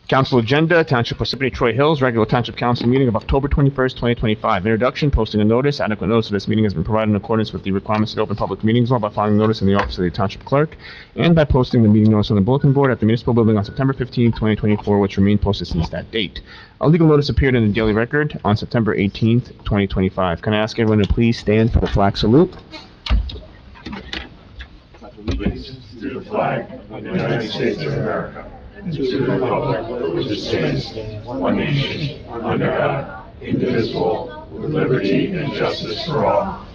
Council agenda, Township Parsippany-Troy Hills, regular Township Council meeting of October 21st, 2025. Introduction, posting a notice. Adequate notice of this meeting has been provided in accordance with the requirements of the Open Public Meetings Law by filing notice in the office of the Township Clerk and by posting the meeting notice on the bulletin board at the Municipal Building on September 15, 2024, which remained posted since that date. A legal notice appeared in the Daily Record on September 18th, 2025. Can I ask everyone to please stand for the flag salute? Allegiance to the flag of the United States of America, and to the republic which stands one nation, under God, indivisible, with liberty and justice for all.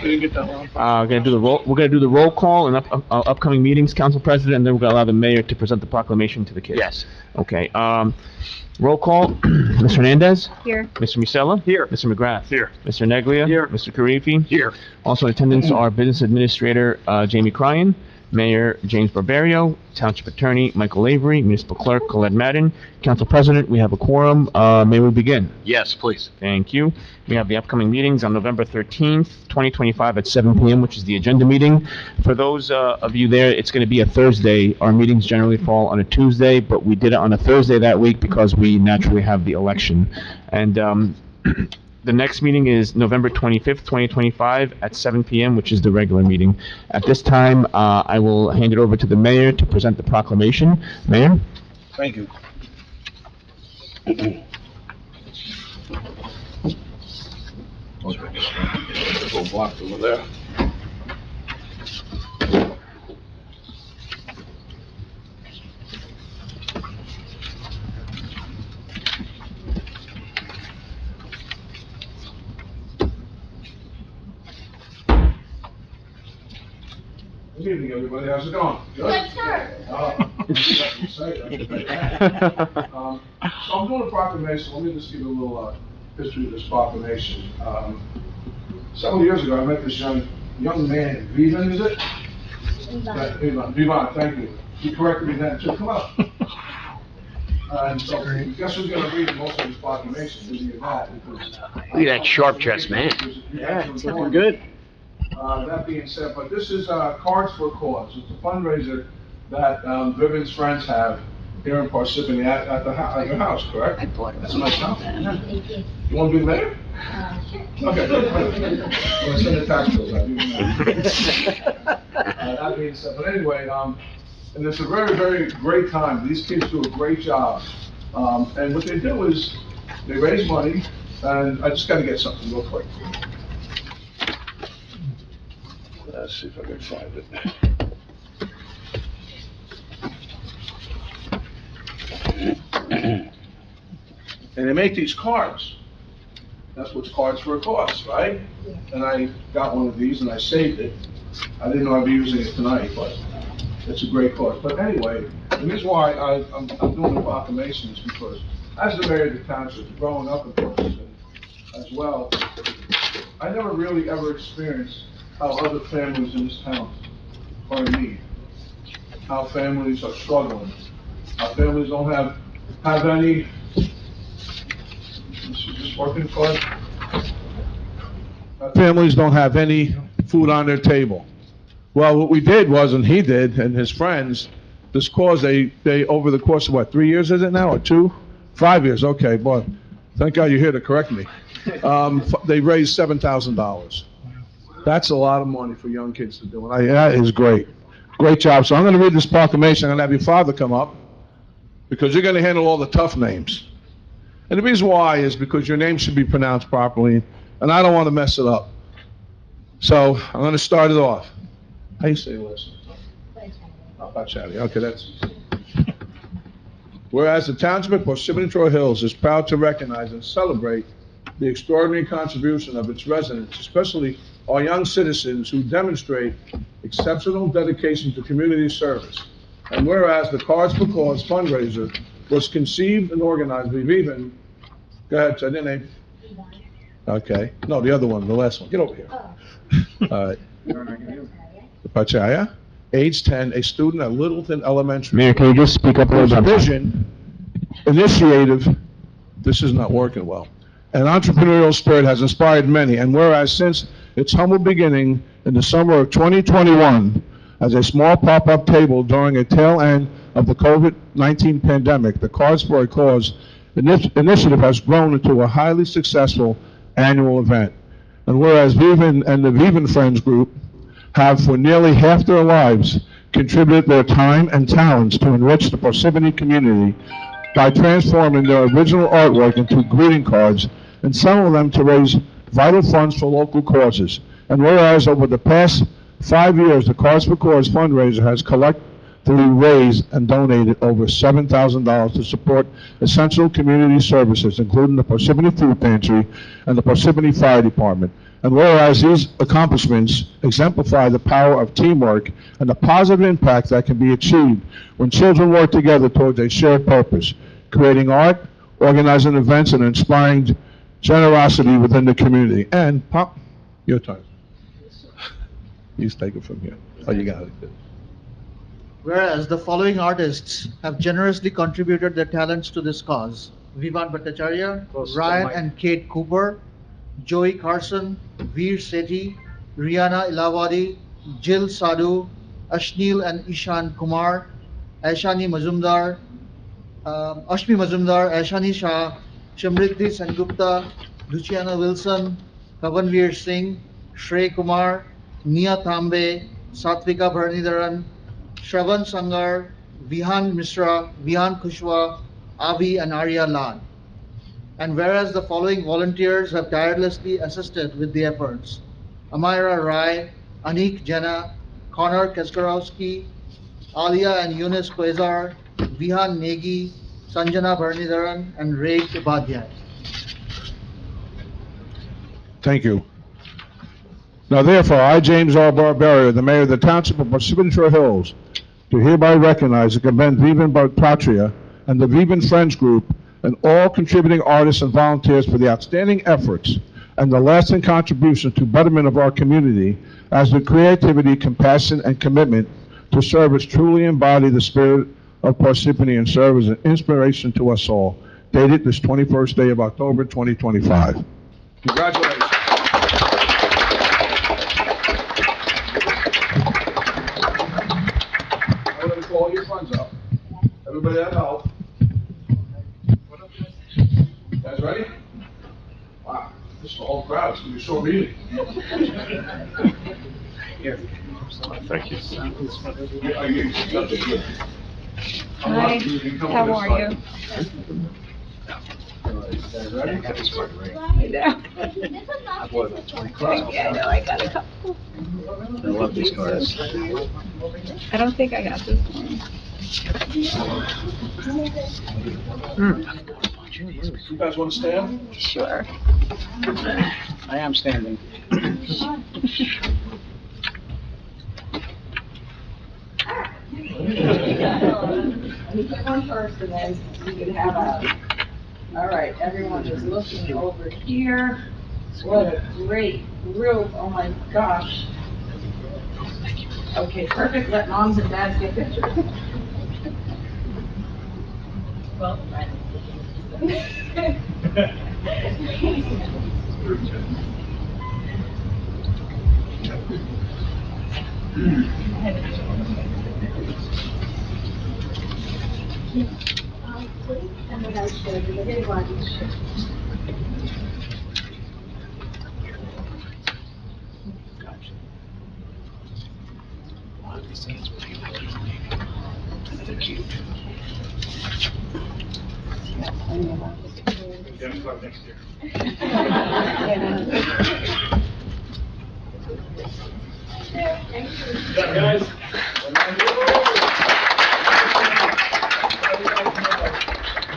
We're gonna do the roll call and upcoming meetings, Council President, and then we're gonna allow the mayor to present the proclamation to the kids. Yes. Okay, roll call, Mr. Hernandez? Here. Mr. Musella? Here. Mr. McGrath? Here. Mr. Neglia? Here. Mr. Karifi? Here. Also in attendance are Business Administrator, Jamie Cryan, Mayor James Barbario, Township Attorney Michael Avery, Municipal Clerk Colette Madden. Council President, we have a quorum. May we begin? Yes, please. Thank you. We have the upcoming meetings on November 13th, 2025 at 7 p.m., which is the agenda meeting. For those of you there, it's going to be a Thursday. Our meetings generally fall on a Tuesday, but we did it on a Thursday that week because we naturally have the election. And the next meeting is November 25th, 2025 at 7 p.m., which is the regular meeting. At this time, I will hand it over to the mayor to present the proclamation. Mayor? Thank you. Go block over there. Good evening, everybody. How's it going? Good, sir. So I'm doing a proclamation. Let me just give a little history of this proclamation. Several years ago, I met this young man, Vivan, is it? Vivan, thank you. He corrected me then too. Come up. And so, guess who's going to read most of this proclamation? Is he not? Look at that sharp chest, man. Yeah, it's looking good. That being said, but this is Cards for a Cause. It's a fundraiser that Vivian's friends have here in Parsippany at your house, correct? That's a nice house. You want to be mayor? Sure. Okay. Well, send the tax bills out. That being said, but anyway, and it's a very, very great time. These kids do a great job. And what they do is they raise money, and I just got to get something real quick. Let's see if I can find it. And they make these cards. That's what's Cards for a Cause, right? And I got one of these and I saved it. I didn't know I'd be using it tonight, but it's a great cause. But anyway, the reason why I'm doing the proclamation is because as the mayor of the township, growing up in Parsippany as well, I never really ever experienced how other families in this town are in need, how families are struggling, how families don't have any, this is just working for us. Families don't have any food on their table. Well, what we did was, and he did, and his friends, this cause, they over the course of what, 3 years is it now, or 2? 5 years, okay, boy, thank God you're here to correct me. They raised $7,000. That's a lot of money for young kids to do, and that is great. Great job. So I'm going to read this proclamation. I'm going to have your father come up, because you're going to handle all the tough names. And the reason why is because your name should be pronounced properly, and I don't want to mess it up. So I'm going to start it off. How you say last name? Parsippany. Okay, that's easy. Whereas the Township of Parsippany-Troy Hills is proud to recognize and celebrate the extraordinary contribution of its residents, especially our young citizens who demonstrate exceptional dedication to community service. And whereas the Cards for Cause fundraiser was conceived and organized by Vivan, go ahead, say their name. Okay, no, the other one, the last one, get over here. All right. Pachaya, age 10, a student at Littleton Elementary. Mayor, can you just speak up a little bit? Vision, initiative, this is not working well. An entrepreneurial spirit has inspired many, and whereas since its humble beginning in the summer of 2021, As a small pop-up table during a tail end of the COVID-19 pandemic, the Cards for a Cause initiative has grown into a highly successful annual event. And whereas Vivan and the Vivan Friends Group have for nearly half their lives contributed their time and talents to enrich the Parsippany community by transforming their original artwork into greeting cards and selling them to raise vital funds for local causes. And whereas over the past 5 years, the Cards for Cause fundraiser has collectively raised and donated over $7,000 to support essential community services, including the Parsippany Food Pantry and the Parsippany Fire Department. And whereas these accomplishments exemplify the power of teamwork and the positive impact that can be achieved when children work together towards a shared purpose, creating art, organizing events, and inspiring generosity within the community. And, Pop, your turn. You take it from here. Oh, you got it. Whereas the following artists have generously contributed their talents to this cause: Vivan Bhattacharya, Ryan and Kate Cooper, Joey Carson, Veer Sethi, Rihanna Ilavadi, Jill Sadhu, Ashnil and Ishan Kumar, Ashmi Mazumdar, Aishani Shah, Shamriddhi Sengupta, Luciana Wilson, Kavanveer Singh, Shrey Kumar, Nia Thambe, Satvika Bharnidharan, Shravan Sangar, Vihan Misra, Vihan Kushwa, Avi and Arya Lal. And whereas the following volunteers have tirelessly assisted with the efforts: Amira Rai, Anik Jena, Connor Kaskarowski, Alia and Yunus Quezar, Vihan Negi, Sanjana Bharnidharan, and Ray Upadhyay. Thank you. Now therefore, I, James R. Barbario, the mayor of the Township of Parsippany-Troy Hills, do hereby recognize and commend Vivan Bhattacharya and the Vivan Friends Group and all contributing artists and volunteers for the outstanding efforts and the lasting contribution to betterment of our community, as the creativity, compassion, and commitment to service truly embody the spirit of Parsippany and serve as an inspiration to us all. Dated this 21st day of October, 2025. Congratulations. I'm going to call your friends up. Everybody that help. Guys ready? Wow, this is the whole crowd. It's going to be a short meeting. Thank you. Hi, how are you? Ready? I know. Yeah, I know, I got a couple. I love these cards. I don't think I got this one. You guys want to stand? Sure. I am standing. One person, then you can have a, all right, everyone is looking over here. What a great group, oh my gosh. Okay, perfect, let moms and dads get pictures. Well, You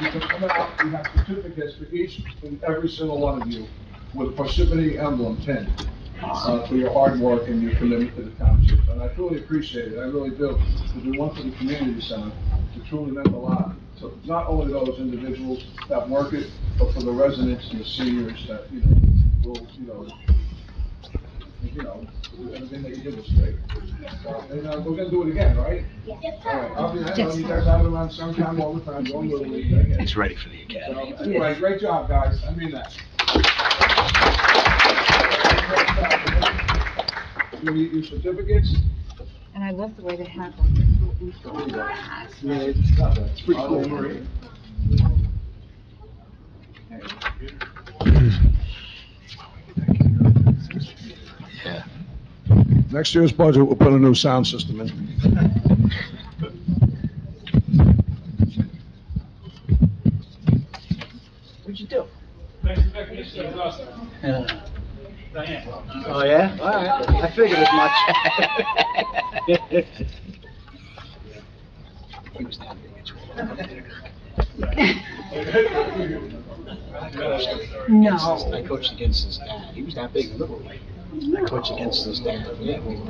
can come out, you have certificates for each and every single one of you with a Parsippany emblem pin for your hard work and your commitment to the township. And I truly appreciate it, I really do. To do one for the community center, it truly meant a lot. So not only those individuals that work it, but for the residents and the seniors that, will, everything that you did was great. So, and we're gonna do it again, right? Yes, All right, sir. I know you guys have it around sometime all the time, going Little League, I get it. He's ready for the academy. So, anyway, great job, guys, I mean that. You need your certificates? and I I love the way they have them. Yeah, it's pretty cool. Next year's budget, we'll put a new sound system in. What'd you do? Oh, yeah? All right. I figured as much. He was that big. No. I coached against his dad. He was that big. I coached against his dad. Yeah, we he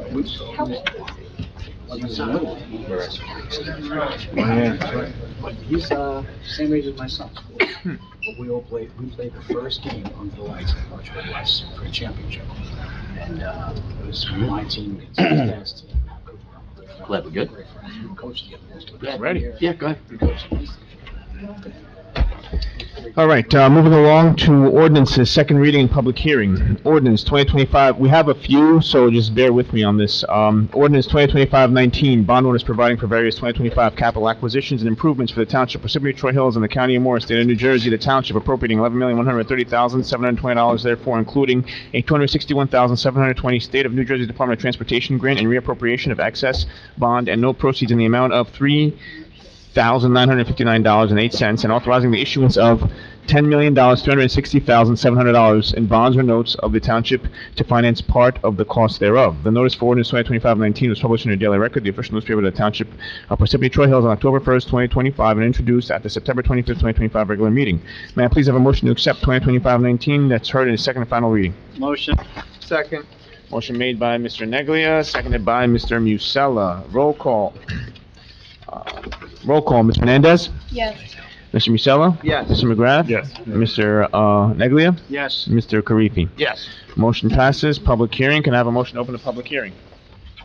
was a little. But he's same age as my son. But we played the first game under the lights at Parsippany West for a championship. And it was my team against his dad's team. Glad we're good. We coached together. Yeah, ready? Yeah, go ahead. We coached against All right, moving along to ordinances, second reading and public hearing. Ordinance 2025, we have a few, so just bear with me on this. Ordinance 2025-19, bond orders providing for various 2025 capital acquisitions and improvements for the Township, Parsippany-Troy Hills, and the County of Morris, State of New Jersey. The Township appropriating $11,130,720, therefore including a $261,720 State of New Jersey Department of Transportation grant and reappropriation of excess bond and note proceeds in the amount of $3,959.08, and authorizing the issuance of $10,360,700 in bonds or notes of the township to finance part of the cost thereof. The notice for ordinance 2025-19 was published in the Daily Record, the official newspaper of the township of Parsippany-Troy Hills, on October 1st, 2025, and introduced at the September 25th, 2025 regular meeting. May I please have a motion to accept 2025-19 that's heard in its second and final reading? Motion. Second. Motion made by Mr. Neglia, seconded by Mr. Musella. Roll call. Roll call, Ms. Hernandez? Yes. Mr. Musella? Yes. Mr. McGrath? Yes. Mr. Neglia? Yes. Mr. Karifi? Yes. Motion passes. Public hearing. Can I have a motion to open the public hearing?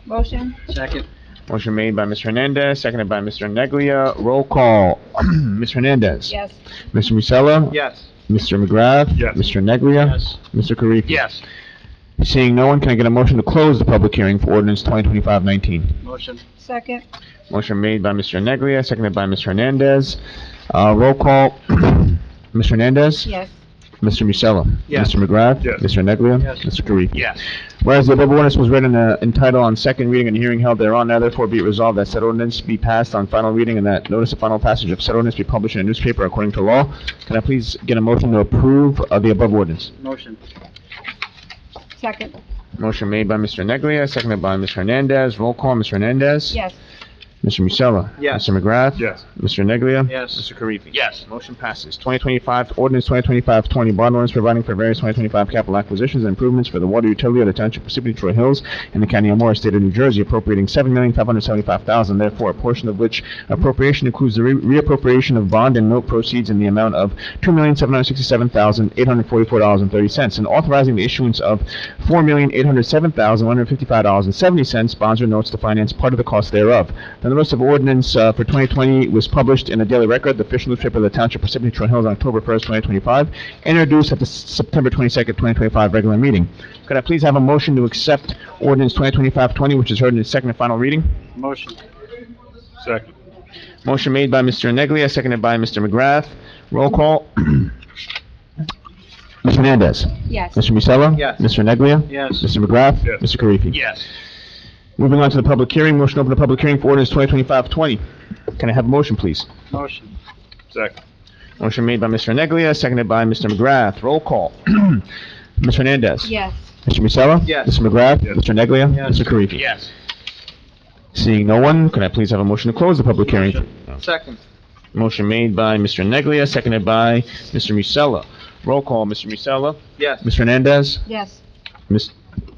Motion? Second. Motion made by Mr. Hernandez, seconded by Mr. Neglia. Roll call. Ms. Hernandez? Yes. Mr. Musella? Yes. Mr. McGrath? Yes. Mr. Neglia? Yes. Mr. Karifi? Yes. Seeing no one, can I get a motion to close the public hearing for ordinance 2025-19? Motion. Second? Motion made by Mr. Neglia, seconded by Mr. Hernandez. Roll call. Mr. Hernandez? Yes. Mr. Musella? Yes. Mr. McGrath? Yes. Mr. Neglia? Yes. Mr. Karifi? Yes. Whereas the above ordinance was read in title on second reading and hearing held thereon, now therefore be it resolved that said ordinance be passed on final reading and that notice of final passage of said ordinance be published in a newspaper according to law. Can I please get a motion to approve the above ordinance? Motion. Second? Motion made by Mr. Neglia, seconded by Ms. Hernandez. Roll call, Ms. Hernandez? Yes. Mr. Musella? Yes. Mr. McGrath? Yes. Mr. Neglia? Yes. Mr. Karifi? Yes. Motion passes. 2025, ordinance 2025-20, bond ordinance providing for various 2025 capital acquisitions and improvements for the water utility of the Township of Parsippany-Troy Hills and the County of Morris, State of New Jersey, appropriating $7,575,000, therefore a portion of which appropriation includes the reappropriation of bond and note proceeds in the amount of $2,767,844.30, and authorizing the issuance of $4,807,155.70 bonds or notes to finance part of the cost thereof. The notice of ordinance for 2020 was published in the Daily Record, the official newspaper of the Township of Parsippany-Troy Hills, on October 1st, 2025, and introduced at the September 22nd, 2025 regular meeting. Could I please have a motion to accept ordinance 2025-20, which is heard in its second and final reading? Motion. Second. Motion made by Mr. Neglia, seconded by Mr. McGrath. Roll call. Ms. Hernandez? Yes. Mr. Musella? Yes. Mr. Neglia? Yes. Mr. McGrath? Yes. Mr. Karifi? Yes. Moving on to the public hearing. Motion to open the public hearing for ordinance 2025-20. Can I have a motion, please? Motion. Second. Motion made by Mr. Neglia, seconded by Mr. McGrath. Roll call. Ms. Hernandez? Yes. Mr. Musella? Yes. Mr. McGrath? Yes. Mr. Neglia? Yes. Mr. Karifi? Yes. Seeing no one, can I please have a motion to close the public hearing? Second. Motion made by Mr. Neglia, seconded by Mr. Musella. Roll call, Mr. Musella? Yes. Mr. Hernandez? Yes. Mr.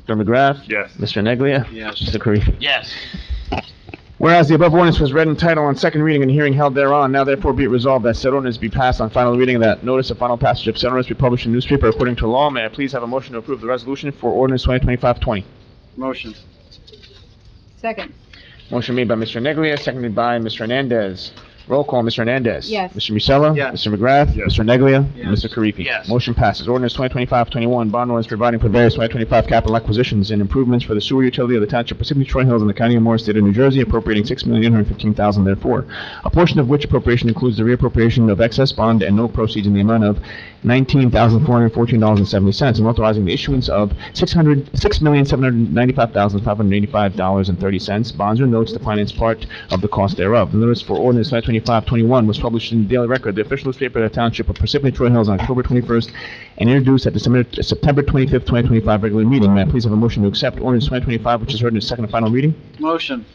McGrath? Yes. Mr. Neglia? Yes. Mr. Karifi? Yes. Whereas the above ordinance was read in title on second reading and hearing held thereon, now therefore be it resolved that said ordinance be passed on final reading and that notice of final passage of said ordinance be published in the newspaper according to law. May I please have a motion to approve the resolution for ordinance 2025-20? Motion. Second? Motion made by Mr. Neglia, seconded by Mr. Hernandez. Roll call, Mr. Hernandez. Yes. Mr. Musella. Yes. Mr. McGrath. Yes. Mr. Neglia. Yes. Mr. Karifi. Yes. Motion passes. Ordinance 2025-21, bond ordinance providing for various 2025 capital acquisitions and improvements for the sewer utility of the Township of Parsippany-Troy Hills in the County of Morris, State of New Jersey, appropriating $6,815,000 therefore. A portion of which appropriation includes the reappropriation of excess bond and no proceeds in the amount of $19,414.70 and authorizing the issuance of $6,795,585.30 bonds or notes to finance part of the cost thereof. The notice for ordinance 2025-21 was published in the Daily Record, the official newspaper of the Township of Parsippany-Troy Hills on October 21st and introduced at the September 25th, 2025 regular meeting. May I please have a motion to accept ordinance 2025, which is heard in its second and final reading? Motion.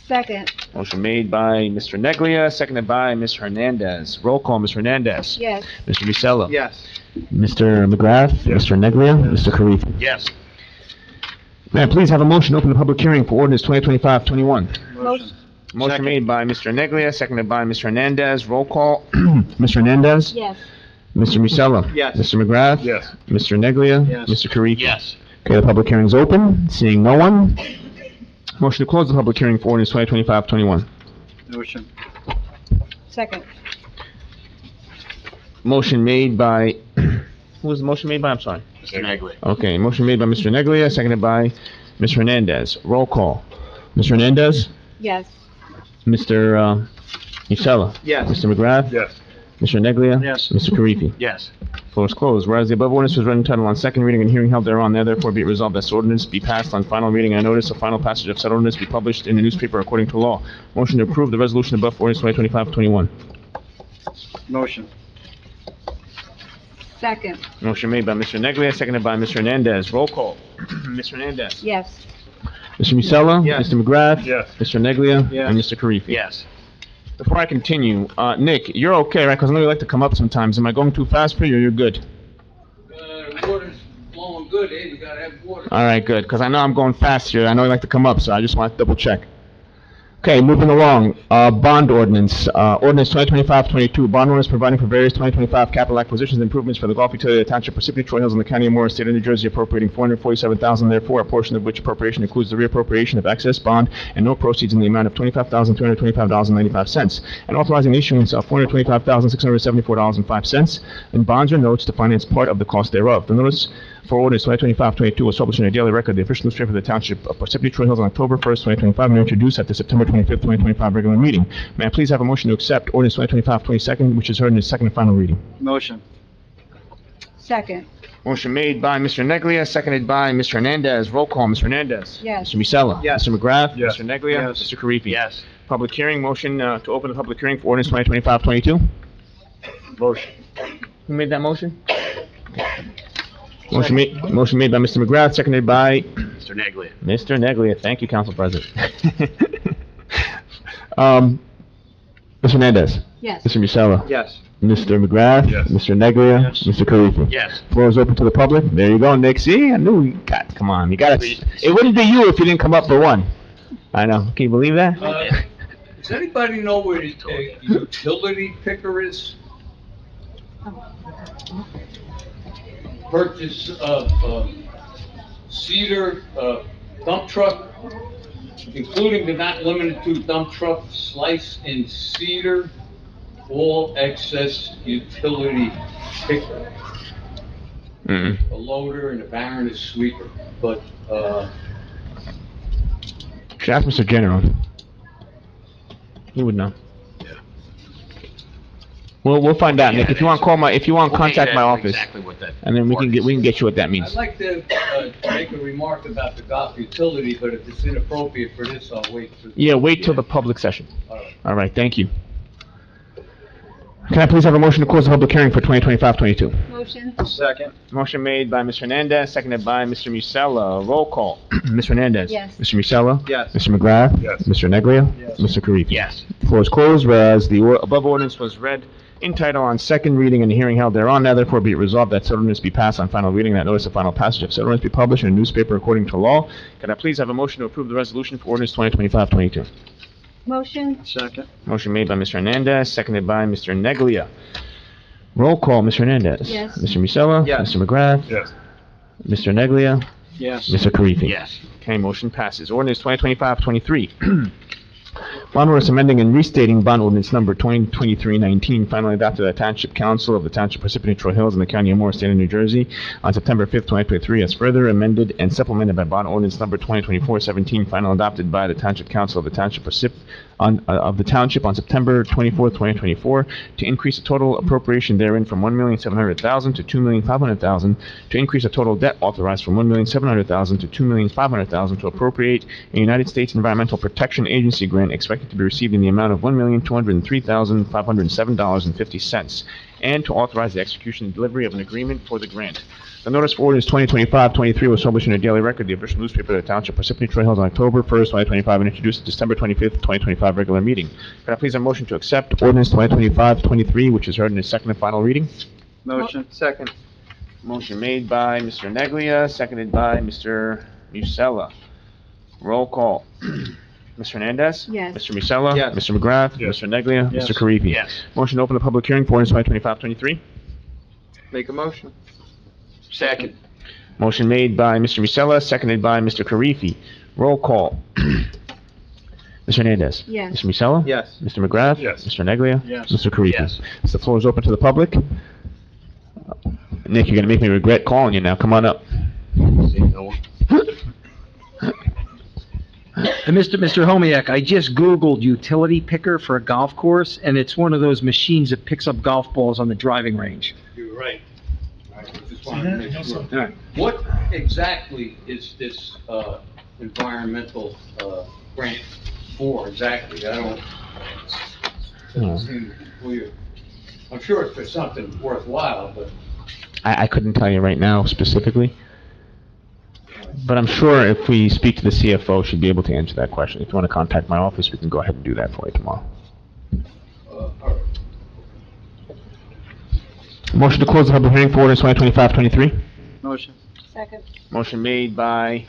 Second. Motion made by Mr. Neglia, seconded by Ms. Hernandez. Roll call, Ms. Hernandez. Yes. Mr. Musella. Yes. Mr. McGrath. Yes. Mr. Neglia. Mr. Karifi. Yes. May I please have a motion to open the public hearing for ordinance 2025-21? Motion. Motion Second. made by Mr. Neglia, seconded by Mr. Hernandez. Roll call, Mr. Hernandez. Yes. Mr. Musella. Yes. Mr. McGrath. Yes. Mr. Neglia. Yes. Mr. Karifi. Yes. Okay, the public hearing's open. Seeing no one. Motion to close the public hearing for ordinance 2025-21. Motion. Second. Motion made by, who was the motion made by? I'm sorry. Mr. Neglia. Okay, motion made by Mr. Neglia, seconded by Ms. Hernandez. Roll call. Mr. Hernandez? Yes. Mr. Musella? Yes. Mr. McGrath? Yes. Mr. Neglia? Yes. Mr. Karifi? Yes. Floor is closed. Whereas the above ordinance was read in title on second reading and hearing held thereon, now therefore be it resolved that this ordinance be passed on final reading and a notice of final passage of said ordinance be published in the newspaper according to law. Motion to approve the resolution above for ordinance 2025-21. Motion. Second. Motion made by Mr. Neglia, seconded by Mr. Hernandez. Roll call. Ms. Hernandez? Yes. Mr. Musella? Yes. Mr. McGrath? Yes. Mr. Neglia? Yes. And Mr. Karifi? Yes. Before I continue, Nick, you're okay, right? Because I know you like to come up sometimes. Am I going too fast for you, or you're good? Water's flowing good, eh? You gotta have water. All right, good. Because I know I'm going fast here. I know you like to come up, so I just want to double check. Okay, moving along. Bond ordinance. Ordinance 2025-22. Bond ordinance providing for various 2025 capital acquisitions and improvements for the golf utility of the Township of Parsippany-Troy Hills in the County of Morris, State of New Jersey, appropriating $447,000 therefore, a portion of which appropriation includes the reappropriation of excess bond and no proceeds in the amount of $25,225.95, and authorizing the issuance of $425,674.05 in bonds or notes to finance part of the cost thereof. The notice for ordinance 2025-22 was published in the Daily Record, the official newspaper of the Township of Parsippany-Troy Hills on October 1st, 2025, and introduced at the September 25th, 2025 regular meeting. May I please have a motion to accept ordinance 2025-22, which is heard in its second and final reading? Motion. Second. Motion made by Mr. Neglia, seconded by Mr. Hernandez. Roll call, Mr. Hernandez. Yes. Mr. Musella. Yes. Mr. McGrath. Yes. Mr. Neglia. Yes. Mr. Karifi. Yes. Public hearing, motion to open the public hearing for ordinance 2025-22. Motion. Who made that motion? Motion made by Mr. McGrath, seconded by Mr. Neglia. Mr. Neglia. Thank you, Council President. Mr. Hernandez. Yes. Mr. Musella. Yes. Mr. McGrath. Yes. Mr. Neglia. Yes. Mr. Karifi. Yes. Floor is open to the public. There you go, Nick. See, I knew you got. Come on, you got it. It wouldn't be you if you didn't come up for one. I know. Can you believe that? Does anybody know where the utility picker is? Purchase of cedar dump truck, including but not limited to dump truck, slice in cedar, all excess utility picker, Mm-mm. a loader and a Baroness sweeper. But, Should ask Mr. General. He would know. We'll find out, Nick. If you want, contact my office, Exactly what that. and then we can get you what that means. I'd like to make a remark about the golf utility, but if it's inappropriate for this, I'll wait for. Yeah, wait till the public session. All right. All right, thank you. Can I please have a motion to close the public hearing for 2025-22? Motion. Second. Motion made by Mr. Hernandez, seconded by Mr. Musella. Roll call. Mr. Hernandez. Yes. Mr. Musella. Yes. Mr. McGrath. Yes. Mr. Neglia. Yes. Mr. Karifi. Yes. Floor is closed, whereas the above ordinance was read in title on second reading and the hearing held thereon. Now therefore be it resolved that said ordinance be passed on final reading, that notice of final passage of said ordinance be published in a newspaper according to law. Can I please have a motion to approve the resolution for ordinance 2025-22? Motion. Second. Motion made by Mr. Hernandez, seconded by Mr. Neglia. Roll call, Mr. Hernandez. Yes. Mr. Musella. Yes. Mr. McGrath. Yes. Mr. Neglia. Yes. Mr. Karifi. Yes. Okay, motion passes. Ordinance 2025-23. Bond ordinance amending and restating bond ordinance number 2023-19, finally adopted by the Township Council of the Township Parsippany-Troy Hills in the County of Morris, State of New Jersey on September 5th, 2023, as further amended and supplemented by bond ordinance number 2024-17, final adopted by the Township Council of the Township of the Township on September 24th, 2024, to increase the total appropriation therein from $1,700,000 to $2,500,000, to increase the total debt authorized from $1,700,000 to $2,500,000, to appropriate a United States Environmental Protection Agency grant expected to be received in the amount of $1,203,507.50, and to authorize the execution and delivery of an agreement for the grant. The notice for ordinance 2025-23 was published in the Daily Record, the official newspaper of the Township Parsippany-Troy Hills, on October 1st, 2025, and introduced at December 25th, 2025 regular meeting. Can I please have a motion to accept ordinance 2025-23, which is heard in its second and final reading? Motion. Second. Motion made by Mr. Neglia, seconded by Mr. Musella. Roll call. Mr. Hernandez? Yes. Mr. Musella? Yes. Mr. McGrath? Yes. Mr. Neglia? Yes. Mr. Karifi? Yes. Motion to open the public hearing for ordinance 2025-23. Make a motion. Second. Motion made by Mr. Musella, seconded by Mr. Karifi. Roll call. Mr. Hernandez? Yes. Mr. Musella? Yes. Mr. McGrath? Yes. Mr. Neglia? Yes. Mr. Karifi? Yes. The floor is open to the public. Nick, you're gonna make me regret calling you now. Come on up. Mr. Homiak, I just Googled utility picker for a golf course, and it's one of those machines that picks up golf balls on the driving range. You're right. I just wanted to make sure. What exactly is this, environmental, grant for exactly? Doesn't seem to be clear. I'm sure it's for something worthwhile, but I couldn't tell you right now specifically, but I'm sure if we speak to the CFO, she'd be able to answer that question. If you want to contact my office, we can go ahead and do that for you tomorrow. all right. Motion to close the public hearing for ordinance 2025-23. Motion. Second. Motion made by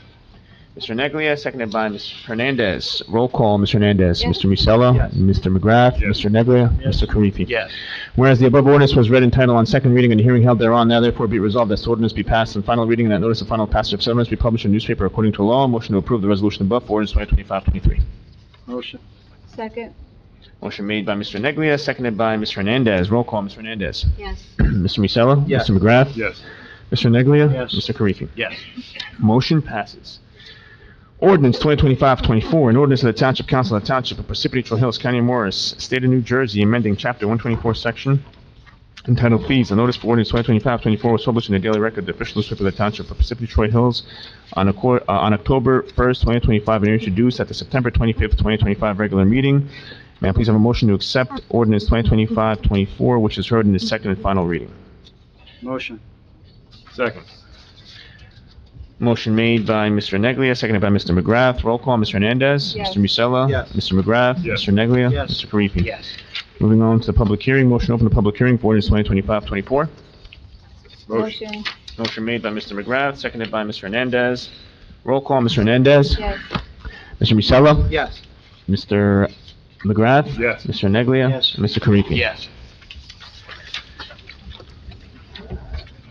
Mr. Neglia, seconded by Ms. Hernandez. Roll call, Mr. Hernandez. Yes. Mr. Musella? Yes. Mr. McGrath? Yes. Mr. Neglia? Yes. Mr. Karifi? Yes. Whereas the above ordinance was read in title on second reading and the hearing held thereon, now therefore be resolved that this ordinance be passed on final reading and that notice of final passage of said ordinance be published in the newspaper according to law. Motion to approve the resolution above for ordinance 2025-23. Motion. Second. Motion made by Mr. Neglia, seconded by Ms. Hernandez. Roll call, Mr. Hernandez. Yes. Mr. Musella? Yes. Mr. McGrath? Yes. Mr. Neglia? Yes. Mr. Karifi? Yes. Motion passes. Ordinance 2025-24, an ordinance of the Township Council of the Township of Parsippany-Troy Hills, County of Morris, State of New Jersey, amending Chapter 124, Section entitled Fees. The notice for ordinance 2025-24 was published in the Daily Record, the official newspaper of the Township of Parsippany-Troy Hills, on October 1st, 2025, and introduced at the September 25th, 2025 regular meeting. May I please have a motion to accept ordinance 2025-24, which is heard in its second and final reading? Motion. Second. Motion made by Mr. Neglia, seconded by Mr. McGrath. Roll call, Mr. Hernandez. Yes. Mr. Musella. Yes. Mr. McGrath. Yes. Mr. Neglia. Yes. Mr. Karifi. Yes. Moving on to the public hearing. Motion to open the public hearing for ordinance 2025-24. Motion. Motion made by Mr. McGrath, seconded by Mr. Hernandez. Roll call, Mr. Hernandez. Yes. Mr. Musella. Yes. Mr. McGrath. Yes. Mr. Neglia. Yes. Mr. Karifi. Yes.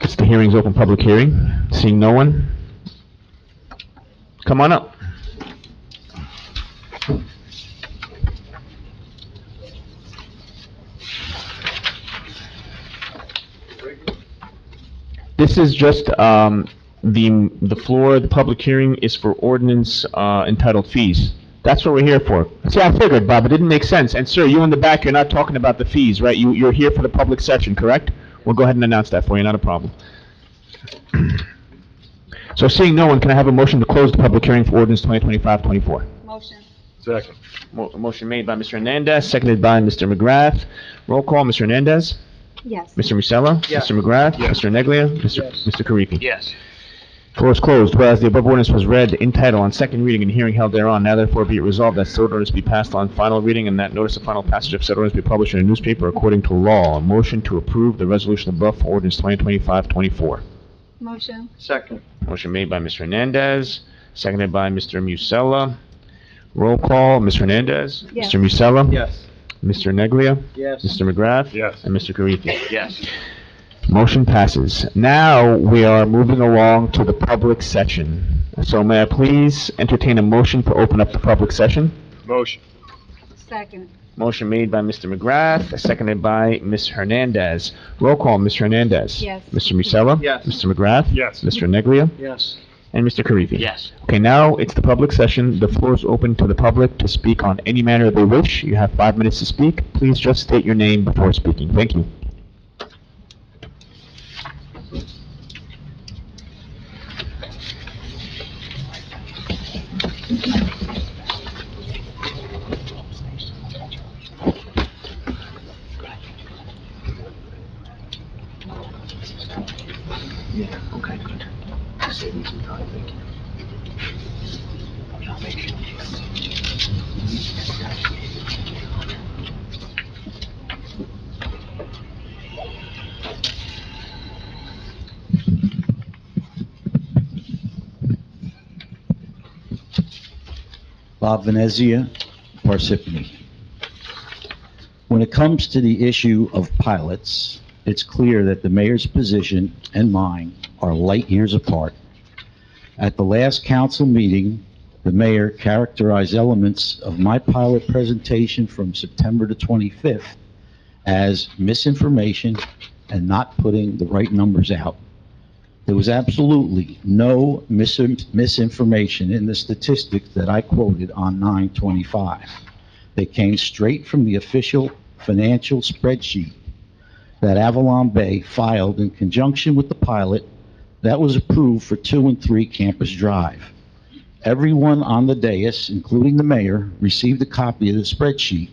It's the hearing's open public hearing. Seeing no one. Come on up. This is just, the floor, the public hearing is for ordinance, entitled fees. That's what we're here for. See, I figured, Bob, it didn't make sense. And sir, you in the back, you're not talking about the fees, right? You're here for the public session, correct? We'll go ahead and announce that for you, not a problem. So seeing no one, can I have a motion to close the public hearing for ordinance 2025-24? Motion. Second. Motion made by Mr. Hernandez, seconded by Mr. McGrath. Roll call, Mr. Hernandez? Yes. Mr. Musella? Yes. Mr. McGrath? Yes. Mr. Neglia? Yes. Mr. Karifi? Yes. Floor is closed. Whereas the above ordinance was read in title on second reading and hearing held thereon, now therefore be it resolved that said ordinance be passed on final reading and that notice of final passage of said ordinance be published in a newspaper according to law. A motion to approve the resolution above for ordinance 2025-24. Motion. Second. Motion made by Mr. Hernandez, seconded by Mr. Musella. Roll call, Mr. Hernandez. Yes. Mr. Musella. Yes. Mr. Neglia. Yes. Mr. McGrath. Yes. And Mr. Karifi. Yes. Motion passes. Now we are moving along to the public session. So may I please entertain a motion to open up the public session? Motion. Second. Motion made by Mr. McGrath, seconded by Ms. Hernandez. Roll call, Ms. Hernandez. Yes. Mr. Musella? Yes. Mr. McGrath? Yes. Mr. Neglia? Yes. And Mr. Karifi? Yes. Okay, now it's the public session. The floor is open to the public to speak on any matter they wish. You have 5 minutes to speak. Please just state your name before speaking. Thank you. Okay, good. Save me some time, thank you. Bob Venezia, Parsippany. When it comes to the issue of pilots, it's clear that the mayor's position and mine are light years apart. At the last council meeting, the mayor characterized elements of my pilot presentation from September the 25th as misinformation and not putting the right numbers out. There was absolutely no misinformation in the statistics that I quoted on 9/25. They came straight from the official financial spreadsheet that Avalon Bay filed in conjunction with the pilot that was approved for 2 and 3 Campus Drive. Everyone on the dais, including the mayor, received a copy of the spreadsheet.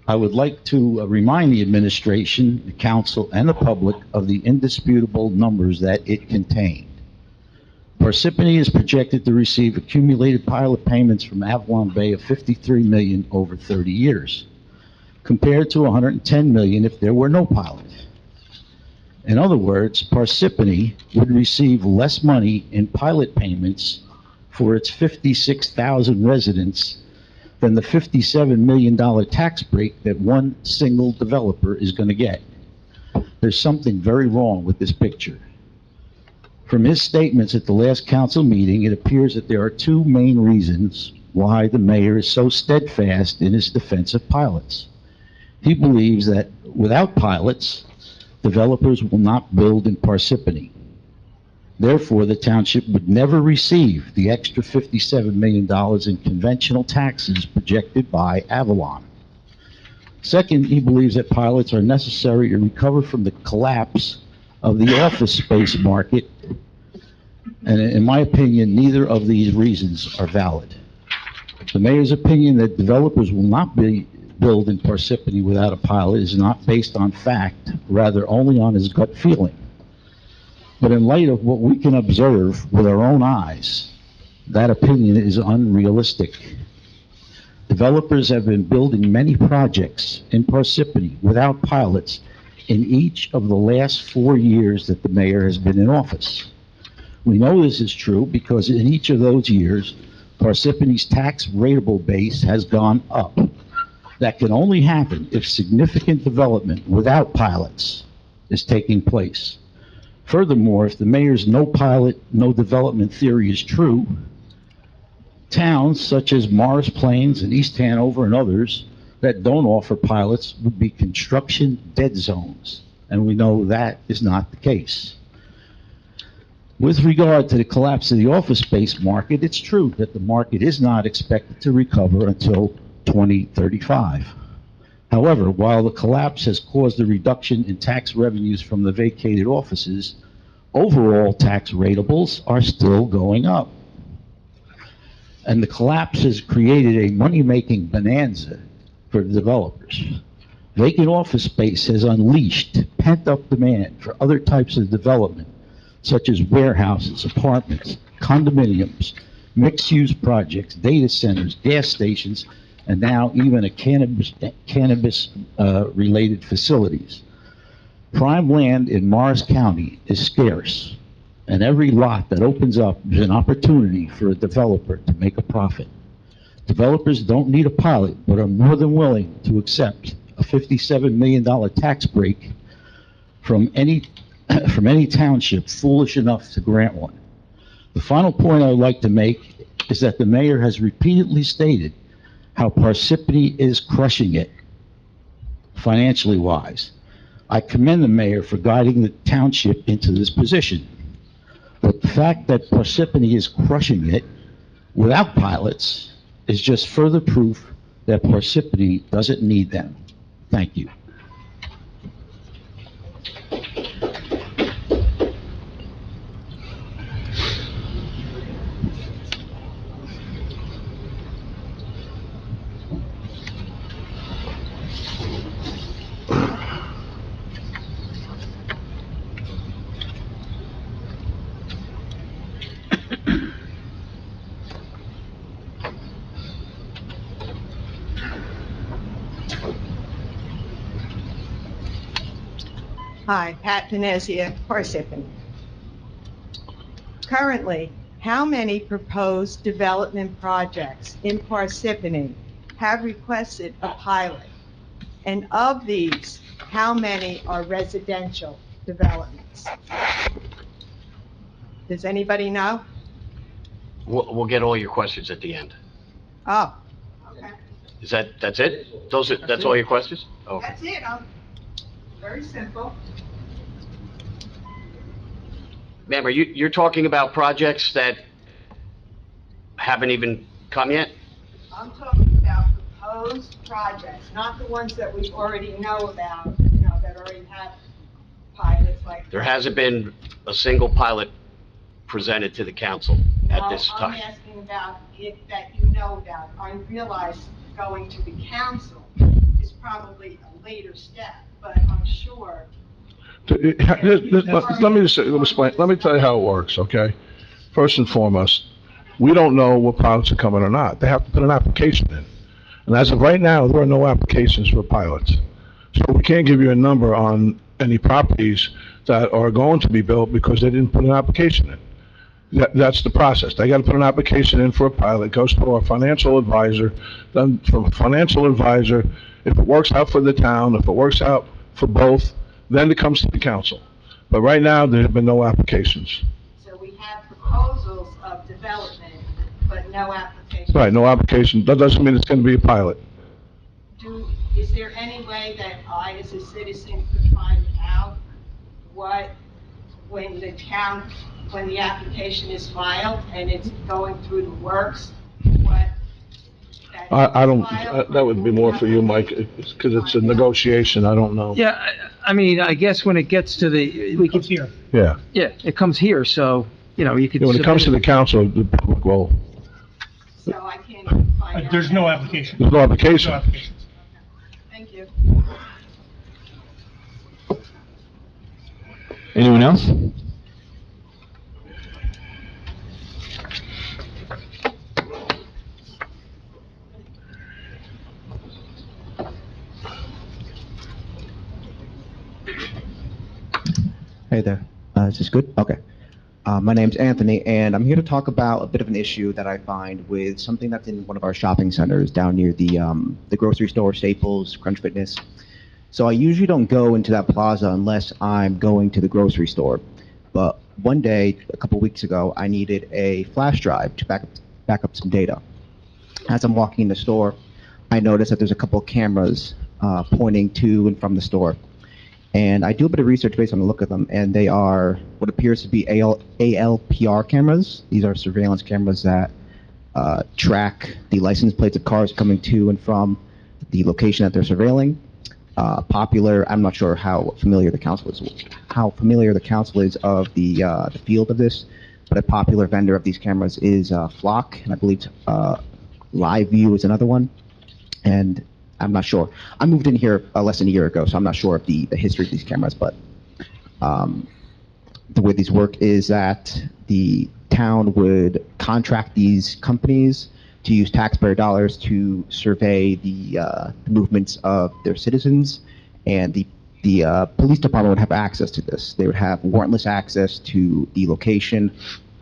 I would like to remind the administration, the council, and the public of the indisputable numbers that it contained. Parsippany is projected to receive accumulated pilot payments from Avalon Bay of $53 million over 30 years, compared to $110 million if there were no pilot. In other words, Parsippany would receive less money in pilot payments for its 56,000 residents than the $57 million tax break that one single developer is going to get. There's something very wrong with this picture. From his statements at the last council meeting, it appears that there are 2 main reasons why the mayor is so steadfast in his defense of pilots. He believes that without pilots, developers will not build in Parsippany. Therefore, the township would never receive the extra $57 million in conventional taxes projected by Avalon. Second, he believes that pilots are necessary to recover from the collapse of the office space market. And in my opinion, neither of these reasons are valid. The mayor's opinion that developers will not build in Parsippany without a pilot is not based on fact, rather only on his gut feeling. But in light of what we can observe with our own eyes, that opinion is unrealistic. Developers have been building many projects in Parsippany without pilots in each of the last 4 years that the mayor has been in office. We know this is true because in each of those years, Parsippany's tax rateable base has gone up. That can only happen if significant development without pilots is taking place. Furthermore, if the mayor's no pilot, no development theory is true, towns such as Morris Plains and East Hanover and others that don't offer pilots would be construction dead zones, and we know that is not the case. With regard to the collapse of the office space market, it's true that the market is not expected to recover until 2035. However, while the collapse has caused a reduction in tax revenues from the vacated offices, overall tax ratables are still going up. And the collapse has created a money-making bonanza for the developers. Vacant office space has unleashed pent-up demand for other types of development, such as warehouses, apartments, condominiums, mixed-use projects, data centers, gas stations, and now even a cannabis-related facilities. Prime land in Morris County is scarce, and every lot that opens up is an opportunity for a developer to make a profit. Developers don't need a pilot, but are more than willing to accept a $57 million tax break from any township foolish enough to grant one. The final point I would like to make is that the mayor has repeatedly stated how Parsippany is crushing it, financially wise. I commend the mayor for guiding the township into this position. But the fact that Parsippany is crushing it without pilots is just further proof that Parsippany doesn't need them. Thank you. Hi, Pat Venezia, Parsippany. Currently, how many proposed development projects in Parsippany have requested a pilot? And of these, how many are residential developments? Does anybody know? We'll get all your questions at the end. Oh, okay. That's it? That's all your questions? Okay. That's it. Very simple. Ma'am, you're talking about projects that haven't even come yet? I'm talking about proposed projects, not the ones that we already know about, that already have pilots like. There hasn't been a single pilot presented to the council at this No, time. I'm asking about it that you know about. I realize going to the council is probably a later step, but I'm sure. Let me just explain, let me tell you how it works, okay? First and foremost, we don't know what pilots are coming or not. They have to put an application in. And as of right now, there are no applications for pilots. So we can't give you a number on any properties that are going to be built because they didn't put an application in. That's the process. They gotta put an application in for a pilot, it goes to our financial advisor, then from a financial advisor, if it works out for the town, if it works out for both, then it comes to the council. But right now, there have been no applications. So we have proposals of development, but no application. Right, no application. That doesn't mean it's gonna be a pilot. Is there any way that I, as a citizen, could find out when the application is filed and it's going through the works, what? I don't, that would be more for you, Mike, because it's a negotiation, I don't know. Yeah, I mean, I guess when it gets to we could. Here. Yeah. Yeah, it comes here, so, you could. When it comes to the council, the public will, So I can't find out. There's no application. there's no application. No applications. Thank you. Anyone else? Hey there. Is this good? Okay. My name's Anthony, and I'm here to talk about a bit of an issue that I find with something that's in one of our shopping centers down near the grocery store, Staples, Crunch Fitness. So I usually don't go into that plaza unless I'm going to the grocery store. But one day, a couple weeks ago, I needed a flash drive to back up some data. As I'm walking in the store, I noticed that there's a couple of cameras pointing to and from the store. And I do a bit of research based on the look of them, and they are what appears to be ALPR cameras. These are surveillance cameras that track the license plates of cars coming to and from the location that they're surveilling. Popular, I'm not sure how familiar the council is of the field of this, but a popular vendor of these cameras is Flock, and I believe Live View is another one. And I'm not sure. I moved in here less than a year ago, so I'm not sure of the history of these cameras, but the way these work is that the town would contract these companies to use taxpayer dollars to survey the movements of their citizens, and the police department would have access to this. They would have warrantless access to the location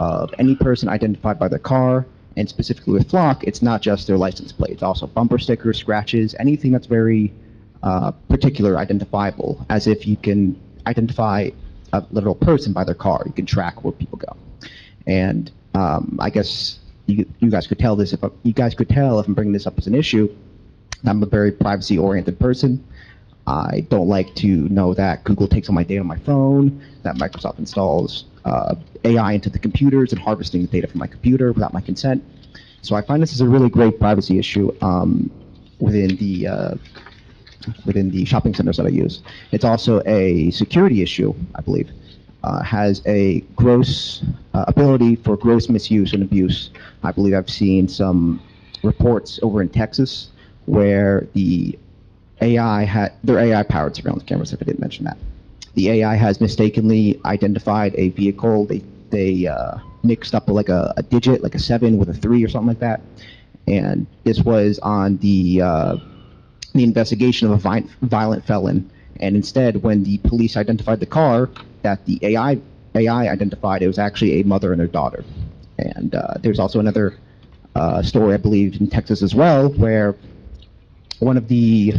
of any person identified by their car. And specifically with Flock, it's not just their license plate, it's also bumper stickers, scratches, anything that's very particular, identifiable, as if you can identify a literal person by their car. You can track where people go. And I guess you guys could tell this, if you guys could tell if I'm bringing this up as an issue, I'm a very privacy-oriented person. I don't like to know that Google takes all my data on my phone, that Microsoft installs AI into the computers and harvesting the data from my computer without my consent. So I find this is a really great privacy issue within the shopping centers that I use. It's also a security issue, I believe. Has a gross ability for gross misuse and abuse. I believe I've seen some reports over in Texas where their AI-powered surveillance cameras, if I didn't mention that. The AI has mistakenly identified a vehicle. They mixed up like a digit, like a 7 with a 3 or something like that. And this was on the investigation of a violent felon. And instead, when the police identified the car that the AI identified, it was actually a mother and their daughter. And there's also another story, I believe, in Texas as well, where one of the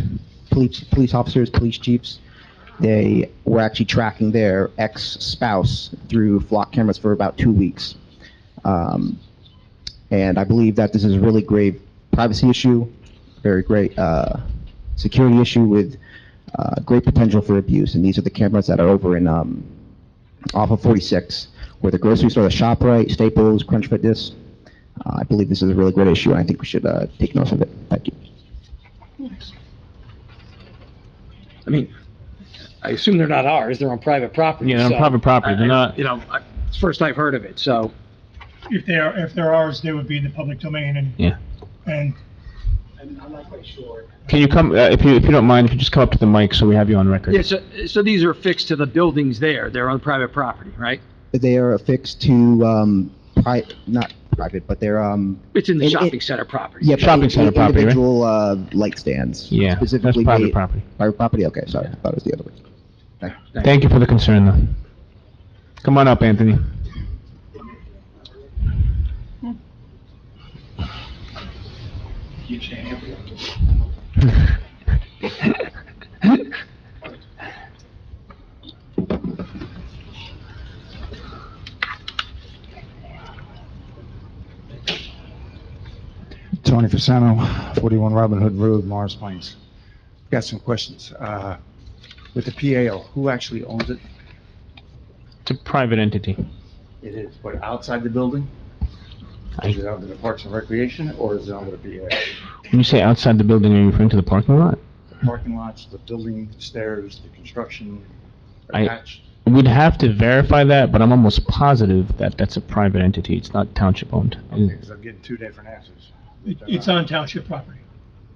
police officers, police chiefs, they were actually tracking their ex-spouse through flock cameras for about 2 weeks. And I believe that this is a really grave privacy issue, very great security issue with great potential for abuse. And these are the cameras that are over in off of 46, where the grocery store, the ShopRite, Staples, Crunch Fitness. I believe this is a really great issue, and I think we should take notice of it. Thank you. I mean, I assume they're not ours, they're on private property. Yeah, they're on so private property, they're not. You know, it's the first I've heard of it, so. If they're ours, they would be in the public domain and I'm not quite sure. Can you come, if you don't mind, if you just come up to the mic so we have you on record? Yeah, so these are affixed to the buildings there, they're on private property, right? They are affixed to not private, but they're It's in the shopping center property. Yeah, Shopping center property, right? Individual light stands. Yeah, that's specifically private made- property. Private property. Okay, sorry, I thought it was the other way. Thank you for the concern, though. Come on up, Anthony. Tony Fasano, 41 Robin Hood Road, Morris Plains. Got some questions. With the PAO, who actually owns it? It's a private entity. It is, but outside the building? Is it under the Parks and Recreation, or is it under the PAO? When you say outside the building, are you referring to the parking lot? The parking lots, the building, the stairs, the construction I attached? would have to verify that, but I'm almost positive that that's a private entity. It's not township owned. Okay, because I'm getting two different answers. it's on township property,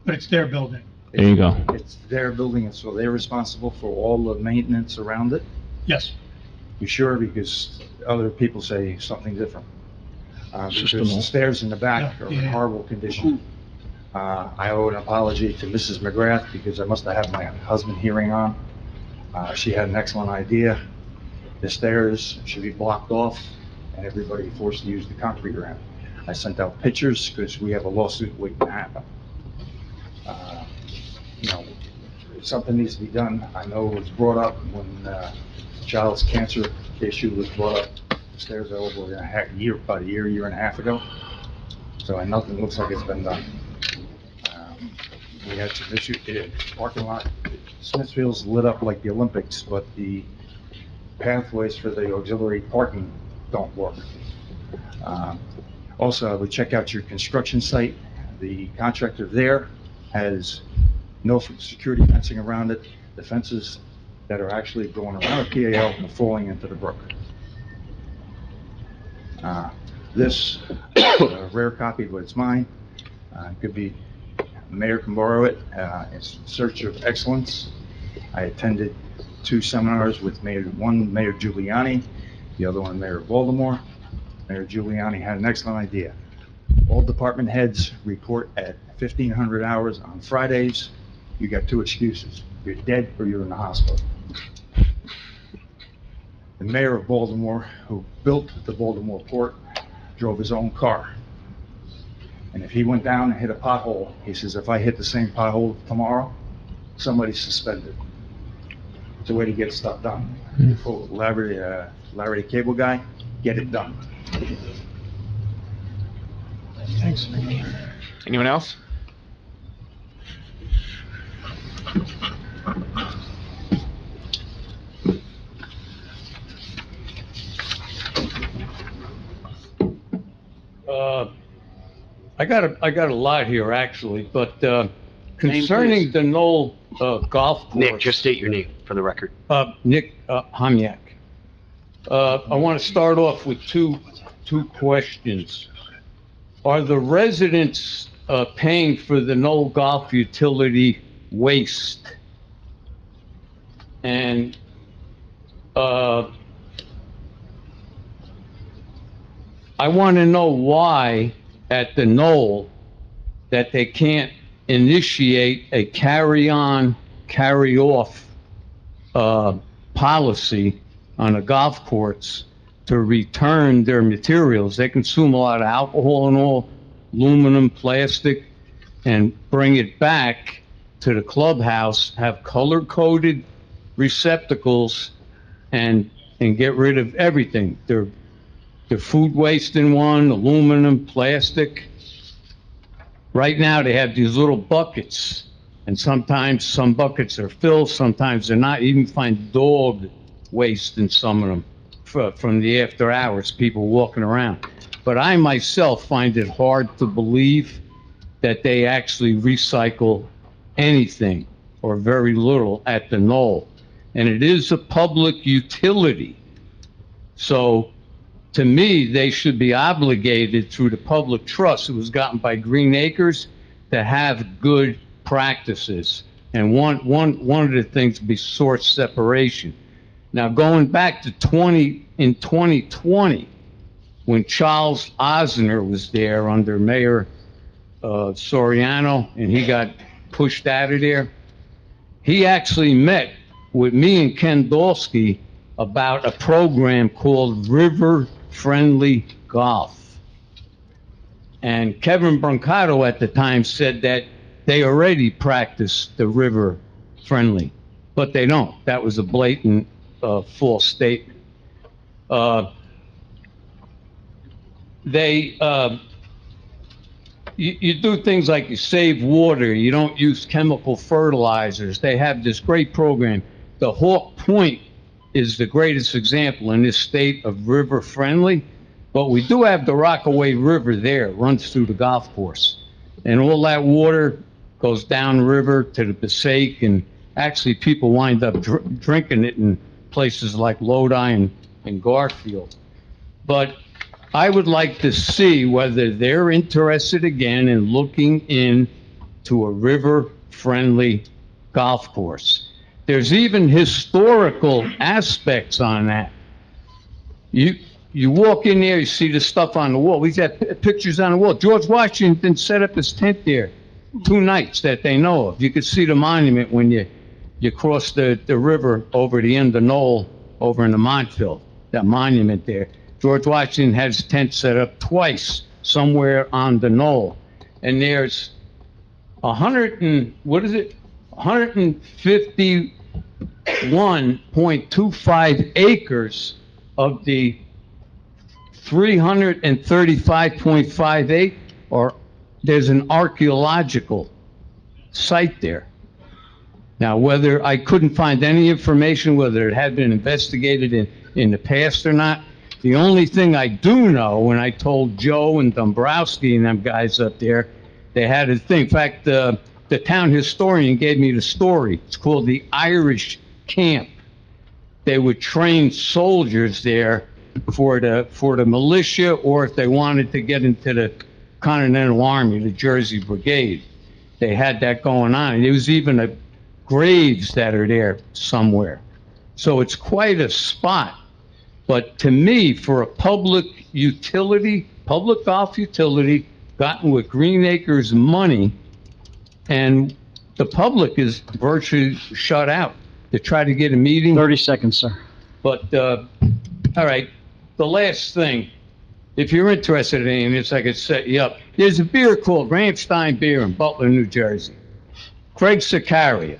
but it's their building. There you go. It's their building, and so they're responsible for all the maintenance around it? Yes. You sure? Because other people say something different. Because the stairs in the back are in horrible condition. I owe an apology to Mrs. McGrath because I must have had my husband hearing on. She had an excellent idea. The stairs should be blocked off and everybody forced to use the concrete ramp. I sent out pictures because we have a lawsuit waiting to happen. You know, something needs to be done. I know it was brought up when the child's cancer issue was brought up. The stairs are over about a year and a half ago. So nothing looks like it's been done. We had some issue, parking lot, Smithfield's lit up like the Olympics, but the pathways for the auxiliary parking don't work. Also, I would check out your construction site. The contractor there has no security fencing around it. The fences that are actually going around the PAL are falling into the brook. This is a rare copy, but it's mine. It could be, Mayor can borrow it. It's in search of excellence. I attended 2 seminars with one Mayor Giuliani, the other one Mayor Baltimore. Mayor Giuliani had an excellent idea. All department heads report at 1,500 hours on Fridays. You got 2 excuses. You're dead or you're in the hospital. The mayor of Baltimore, who built the Baltimore port, drove his own car. And if he went down and hit a pothole, he says, if I hit the same pothole tomorrow, somebody's suspended. It's a way to get stuff done. Larry the cable guy, get it done. Thanks. Anyone else? I got a lot here, actually, but concerning the Knoll Golf Course. Nick, just state your name for the record. Nick Homyak. I want to start off with two questions. Are the residents paying for the Knoll Golf utility waste? And I want to know why at the Knoll that they can't initiate a carry-on, carry-off policy on the golf course to return their materials. They consume a lot of alcohol and all, aluminum, plastic, and bring it back to the clubhouse, have color-coded receptacles, and get rid of everything. Their food waste in one, aluminum, plastic. Right now, they have these little buckets, and sometimes some buckets are filled, sometimes they're not. You even find dog waste in some of them from the after hours, people walking around. But I myself find it hard to believe that they actually recycle anything or very little at the Knoll. And it is a public utility. So to me, they should be obligated through the public trust that was gotten by Green Acres to have good practices. And one of the things would be source separation. Now, going back to 2020, when Charles Osner was there under Mayor Soriano, and he got pushed out of there, he actually met with me and Ken Dolsky about a program called River Friendly Golf. And Kevin Brancato at the time said that they already practice the river friendly, but they don't. That was a blatant false statement. You do things like you save water, you don't use chemical fertilizers. They have this great program. The Hawk Point is the greatest example in this state of river friendly, but we do have the Rockaway River there, runs through the golf course. And all that water goes downriver to the Passaic, and actually people wind up drinking it in places like Lodi and Garfield. But I would like to see whether they're interested again in looking into a river-friendly golf course. There's even historical aspects on that. You walk in there, you see the stuff on the wall. We've got pictures on the wall. George Washington set up his tent there 2 nights that they know of. You could see the monument when you cross the river over the end of Knoll over in the Montville, that monument there. George Washington had his tent set up twice somewhere on the Knoll. And there's 151.25 acres of the 335.58, or there's an archaeological site there. Now, whether I couldn't find any information, whether it had been investigated in the past or not, the only thing I do know, when I told Joe and Dombrowski and them guys up there, they had a thing. In fact, the town historian gave me the story. It's called the Irish Camp. They would train soldiers there for the militia, or if they wanted to get into the Continental Army, the Jersey Brigade. They had that going on. And there was even graves that are there somewhere. So it's quite a spot. But to me, for a public utility, public golf utility, gotten with Green Acres money, and the public is virtually shut out to try to get a meeting. 30 seconds, sir. But, all right, the last thing, if you're interested in this, I could set you up. There's a beer called Ramstein Beer in Butler, New Jersey. Craig Sicaria,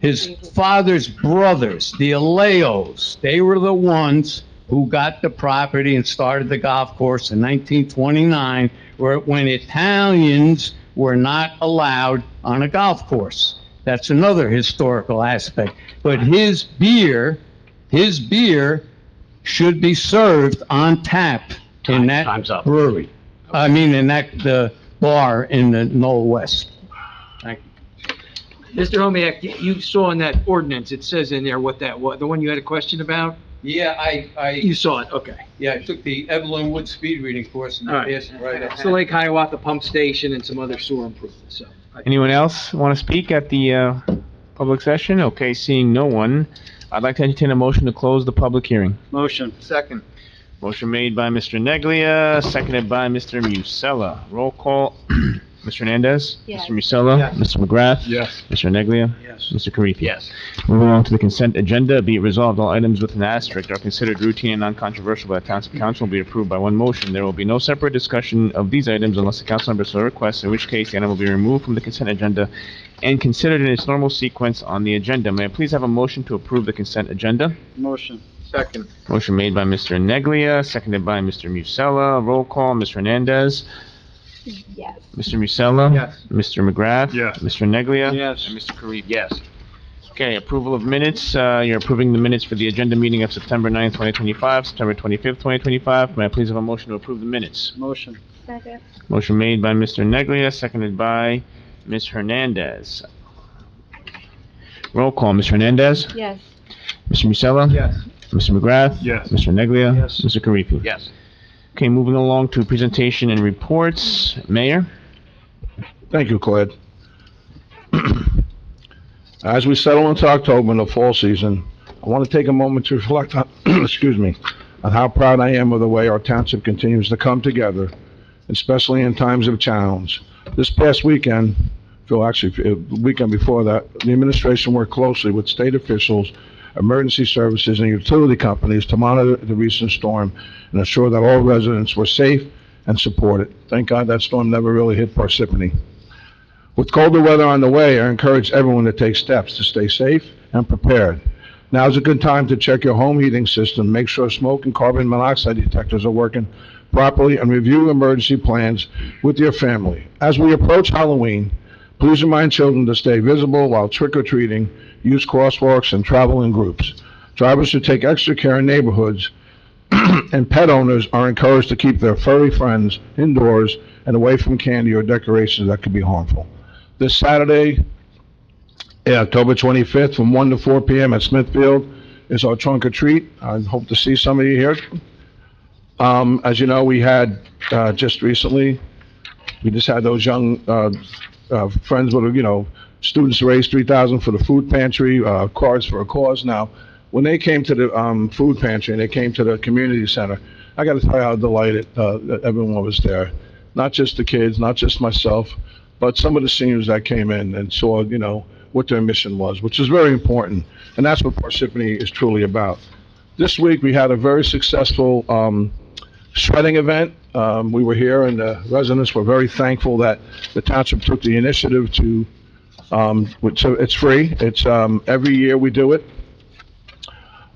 his father's brothers, the Aleos, they were the ones who got the property and started the golf course in 1929, when Italians were not allowed on a golf course. That's another historical aspect. But his beer should be served on tap in Time's that up. brewery. I mean, in the bar in the Knoll West. Thank you. Mr. Homiak, you saw in that ordinance, it says in there what that was, the one you had a question about? Yeah, You saw it, okay. I took the Evelyn Wood speed reading course and All right. passed it right It's the Lake Hiawatha Pump Station and some other sewer improvements, so. Anyone else want to speak at the public session? Okay, seeing no one, I'd like to entertain a motion to close the public hearing. Motion. Second. Motion made by Mr. Neglia, seconded by Mr. Musella. Roll call. Mr. Hernandez? Yes. Mr. Musella? Yes. Mr. McGrath? Yes. Mr. Neglia? Yes. Mr. Karifi? Yes. Moving on to the consent agenda, be it resolved, all items with an asterisk are considered routine and non-controversial by the Township Council will be approved by one motion. There will be no separate discussion of these items unless the council member so requests, in which case the item will be removed from the consent agenda and considered in its normal sequence on the agenda. May I please have a motion to approve the consent agenda? Motion. Second. Motion made by Mr. Neglia, seconded by Mr. Musella. Roll call, Mr. Hernandez. Yes. Mr. Musella? Yes. Mr. McGrath? Yes. Mr. Neglia? Yes. And Mr. Karifi? Yes. Okay, approval of minutes. You're approving the minutes for the agenda meeting of September 9th, 2025, September 25th, 2025. May I please have a motion to approve the minutes? Motion. Second. Motion made by Mr. Neglia, seconded by Ms. Hernandez. Roll call, Ms. Hernandez? Yes. Mr. Musella? Yes. Mr. McGrath? Yes. Mr. Neglia? Yes. Mr. Karifi? Yes. Okay, moving along to presentation and reports. Mayor? Thank you, Claude. As we settle into October and the fall season, I want to take a moment to reflect on, excuse me, on how proud I am of the way our township continues to come together, especially in times of challenge. This past weekend, the weekend before that, the administration worked closely with state officials, emergency services, and utility companies to monitor the recent storm and ensure that all residents were safe and supported. Thank God that storm never really hit Parsippany. With colder weather on the way, I encourage everyone to take steps to stay safe and prepared. Now is a good time to check your home heating system, make sure smoke and carbon monoxide detectors are working properly, and review emergency plans with your family. As we approach Halloween, please remind children to stay visible while trick-or-treating, use crosswalks, and travel in groups. Drivers should take extra care in neighborhoods, and pet owners are encouraged to keep their furry friends indoors and away from candy or decorations that could be harmful. This Saturday, October 25th, from 1 to 4 p.m. at Smithfield is our trunk or treat. I hope to see some of you here. As you know, we had just recently, we just had those young friends with, students raised $3,000 for the food pantry, Cards for a Cause. Now, when they came to the food pantry and they came to the community center, I got to tell you how delighted that everyone was there. Not just the kids, not just myself, but some of the seniors that came in and saw, what their mission was, which is very important. And that's what Parsippany is truly about. This week, we had a very successful shredding event. We were here, and the residents were very thankful that the township took the initiative to, so it's free. It's every year we do it.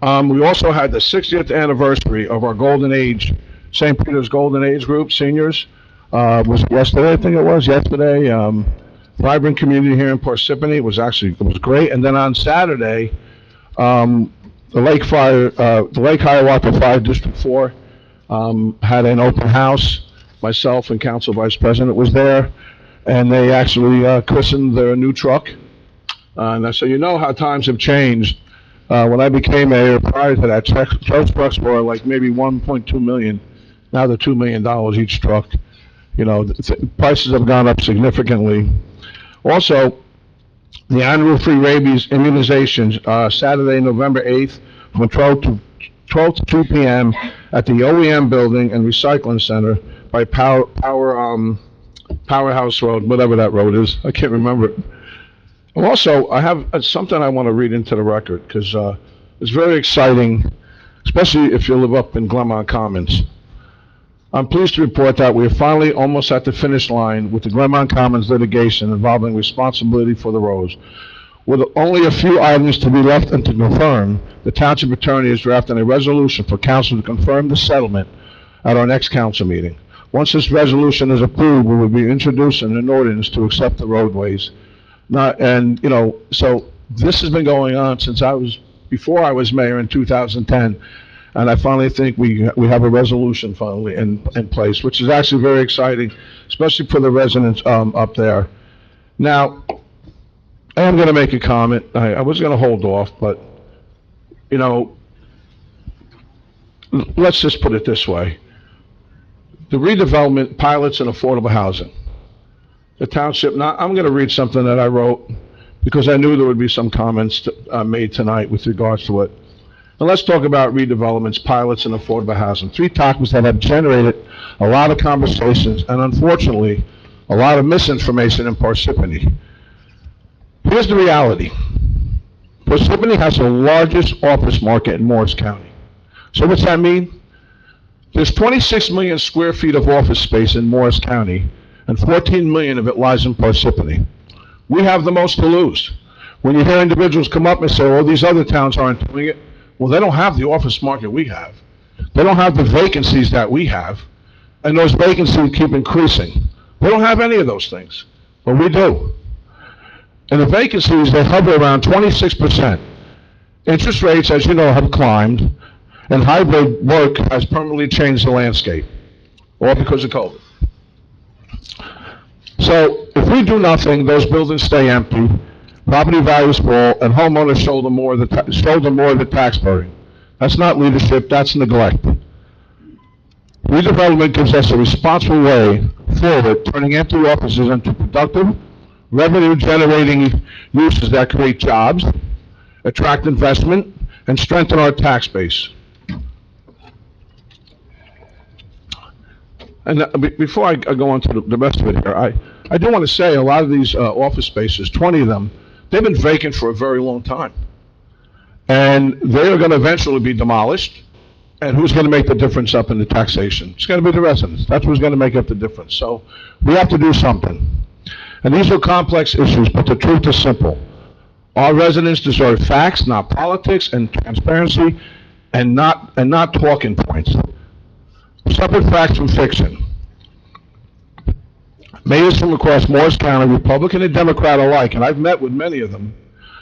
We also had the 60th anniversary of our Golden Age, St. Peter's Golden Age group, seniors. Was it yesterday? I think it was yesterday. Vibrant community here in Parsippany. It was great. And then on Saturday, the Lake Hiawatha Fire District 4 had an open house. Myself and Council Vice President was there, and they actually christened their new truck. And so you know how times have changed. When I became mayor, prior to that, those trucks were like maybe 1.2 million. Now they're $2 million each truck. Prices have gone up significantly. Also, the annual free rabies immunizations, Saturday, November 8th, from 12 to 2 p.m. at the OEM Building and Recycling Center by Powerhouse Road, whatever that road is. I can't remember it. Also, I have something I want to read into the record, because it's very exciting, especially if you live up in Glenmont Commons. I'm pleased to report that we are finally almost at the finish line with the Glenmont Commons litigation involving responsibility for the roads. With only a few items to be left and to confirm, the township attorney is drafting a resolution for council to confirm the settlement at our next council meeting. Once this resolution is approved, we will be introducing an ordinance to accept the roadways. So this has been going on since before I was mayor in 2010, and I finally think we have a resolution finally in place, which is actually very exciting, especially for the residents up there. Now, I am going to make a comment. I was going to hold off, but, let's just put it this way. The redevelopment pilots and affordable housing. The township, now, I'm going to read something that I wrote because I knew there would be some comments made tonight with regards to it. And let's talk about redevelopments, pilots, and affordable housing. 3 topics that have generated a lot of conversations and, unfortunately, a lot of misinformation in Parsippany. Here's the reality. Parsippany has the largest office market in Morris County. So what's that mean? There's 26 million square feet of office space in Morris County, and 14 million of it lies in Parsippany. We have the most to lose. When you hear individuals come up and say, well, these other towns aren't doing it, well, they don't have the office market we have. They don't have the vacancies that we have, and those vacancies keep increasing. They don't have any of those things, but we do. And the vacancies, they hover around 26%. Interest rates, as you know, have climbed, and hybrid work has permanently changed the landscape, all because of COVID. So if we do nothing, those buildings stay empty, property values fall, and homeowners shoulder more of the tax burden. That's not leadership, that's neglect. Redevelopment gives us a responsible way forward, turning empty offices into productive, revenue-generating uses that create jobs, attract investment, and strengthen our tax base. And before I go on to the rest of it here, I do want to say a lot of these office spaces, 20 of them, they've been vacant for a very long time. And they are going to eventually be demolished. And who's going to make the difference up in the taxation? It's going to be the residents. That's who's going to make up the difference. So we have to do something. And these are complex issues, but the truth is simple. Our residents deserve facts, not politics, and transparency, and not talking points. Separate facts from fiction. Mayors from across Morris County, Republican and Democrat alike, and I've met with many of them,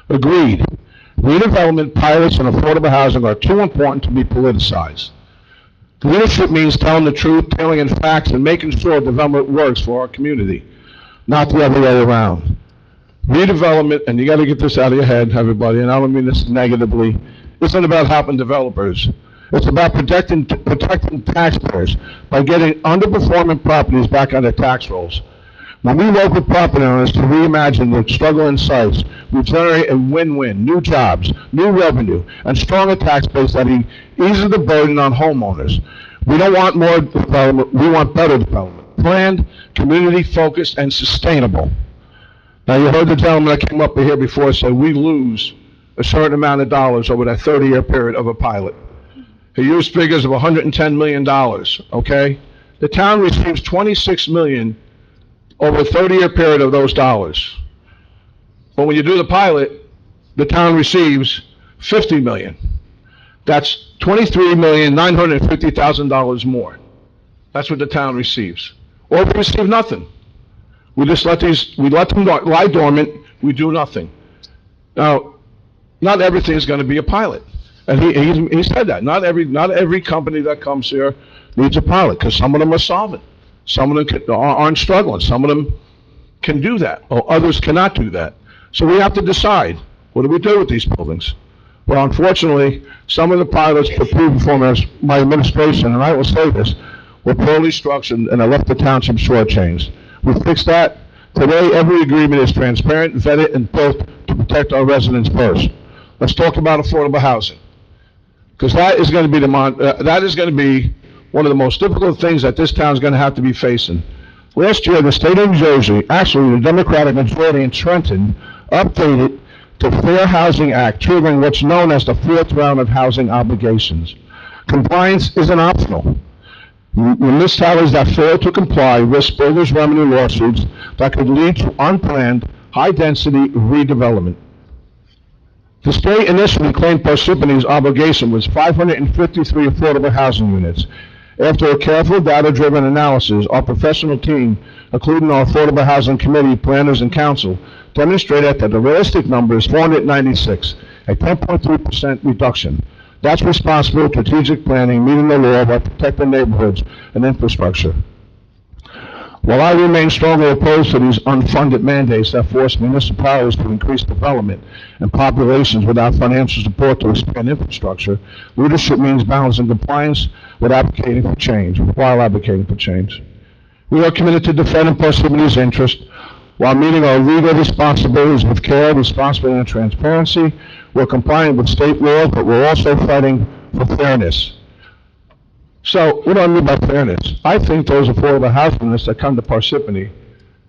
agreed. Redevelopment, pilots, and affordable housing are too important to be politicized. Leadership means telling the truth, telling in facts, and making sure development works for our community, not the other way around. Redevelopment, and you got to get this out of your head, everybody, and I don't mean this negatively, isn't about helping developers. It's about protecting taxpayers by getting underperforming properties back on their tax rolls. When we work with property owners to reimagine the struggling sites, we generate a win-win, new jobs, new revenue, and stronger tax base that eases the burden on homeowners. We don't want more development, we want better development. Planned, community-focused, and sustainable. Now, you heard the gentleman that came up here before say we lose a certain amount of dollars over that 30-year period of a pilot. He used figures of $110 million, okay? The town receives $26 million over a 30-year period of those dollars. But when you do the pilot, the town receives $50 million. That's $23,950,000 more. That's what the town receives. Or we receive nothing. We just let them lie dormant, we do nothing. Now, not everything is going to be a pilot. And he said that. Not every company that comes here needs a pilot, because some of them are solvent. Some of them aren't struggling. Some of them can do that, or others cannot do that. So we have to decide, what do we do with these buildings? Well, unfortunately, some of the pilots approved before my administration, and I will say this, were poorly structured and I left the township shortchanged. We fixed that. Today, every agreement is transparent, vetted, and built to protect our residents first. Let's talk about affordable housing, because that is going to be one of the most difficult things that this town is going to have to be facing. Last year, the state of New Jersey, actually the Democratic majority in Trenton, updated the Fair Housing Act, triggering what's known as the 4th round of housing obligations. Compliance isn't optional. Municipalities that fail to comply risk builders' revenue lawsuits that could lead to unplanned, high-density redevelopment. The state initially claimed Parsippany's obligation was 553 affordable housing units. After a careful data-driven analysis, our professional team, including our Affordable Housing Committee, planners, and council, demonstrated that the realistic number is 496, a 10.3% reduction. That's responsible strategic planning, meeting the law by protecting neighborhoods and infrastructure. While I remain strongly opposed to these unfunded mandates that force municipalities to increase development and populations without financial support to expand infrastructure, leadership means balancing compliance with advocating for change, while advocating for change. We are committed to defending Parsippany's interest while meeting our legal responsibilities with care, responsibility, and transparency. We're complying with state laws, but we're also fighting for fairness. So, what do I mean by fairness? I think those affordable housing units that come to Parsippany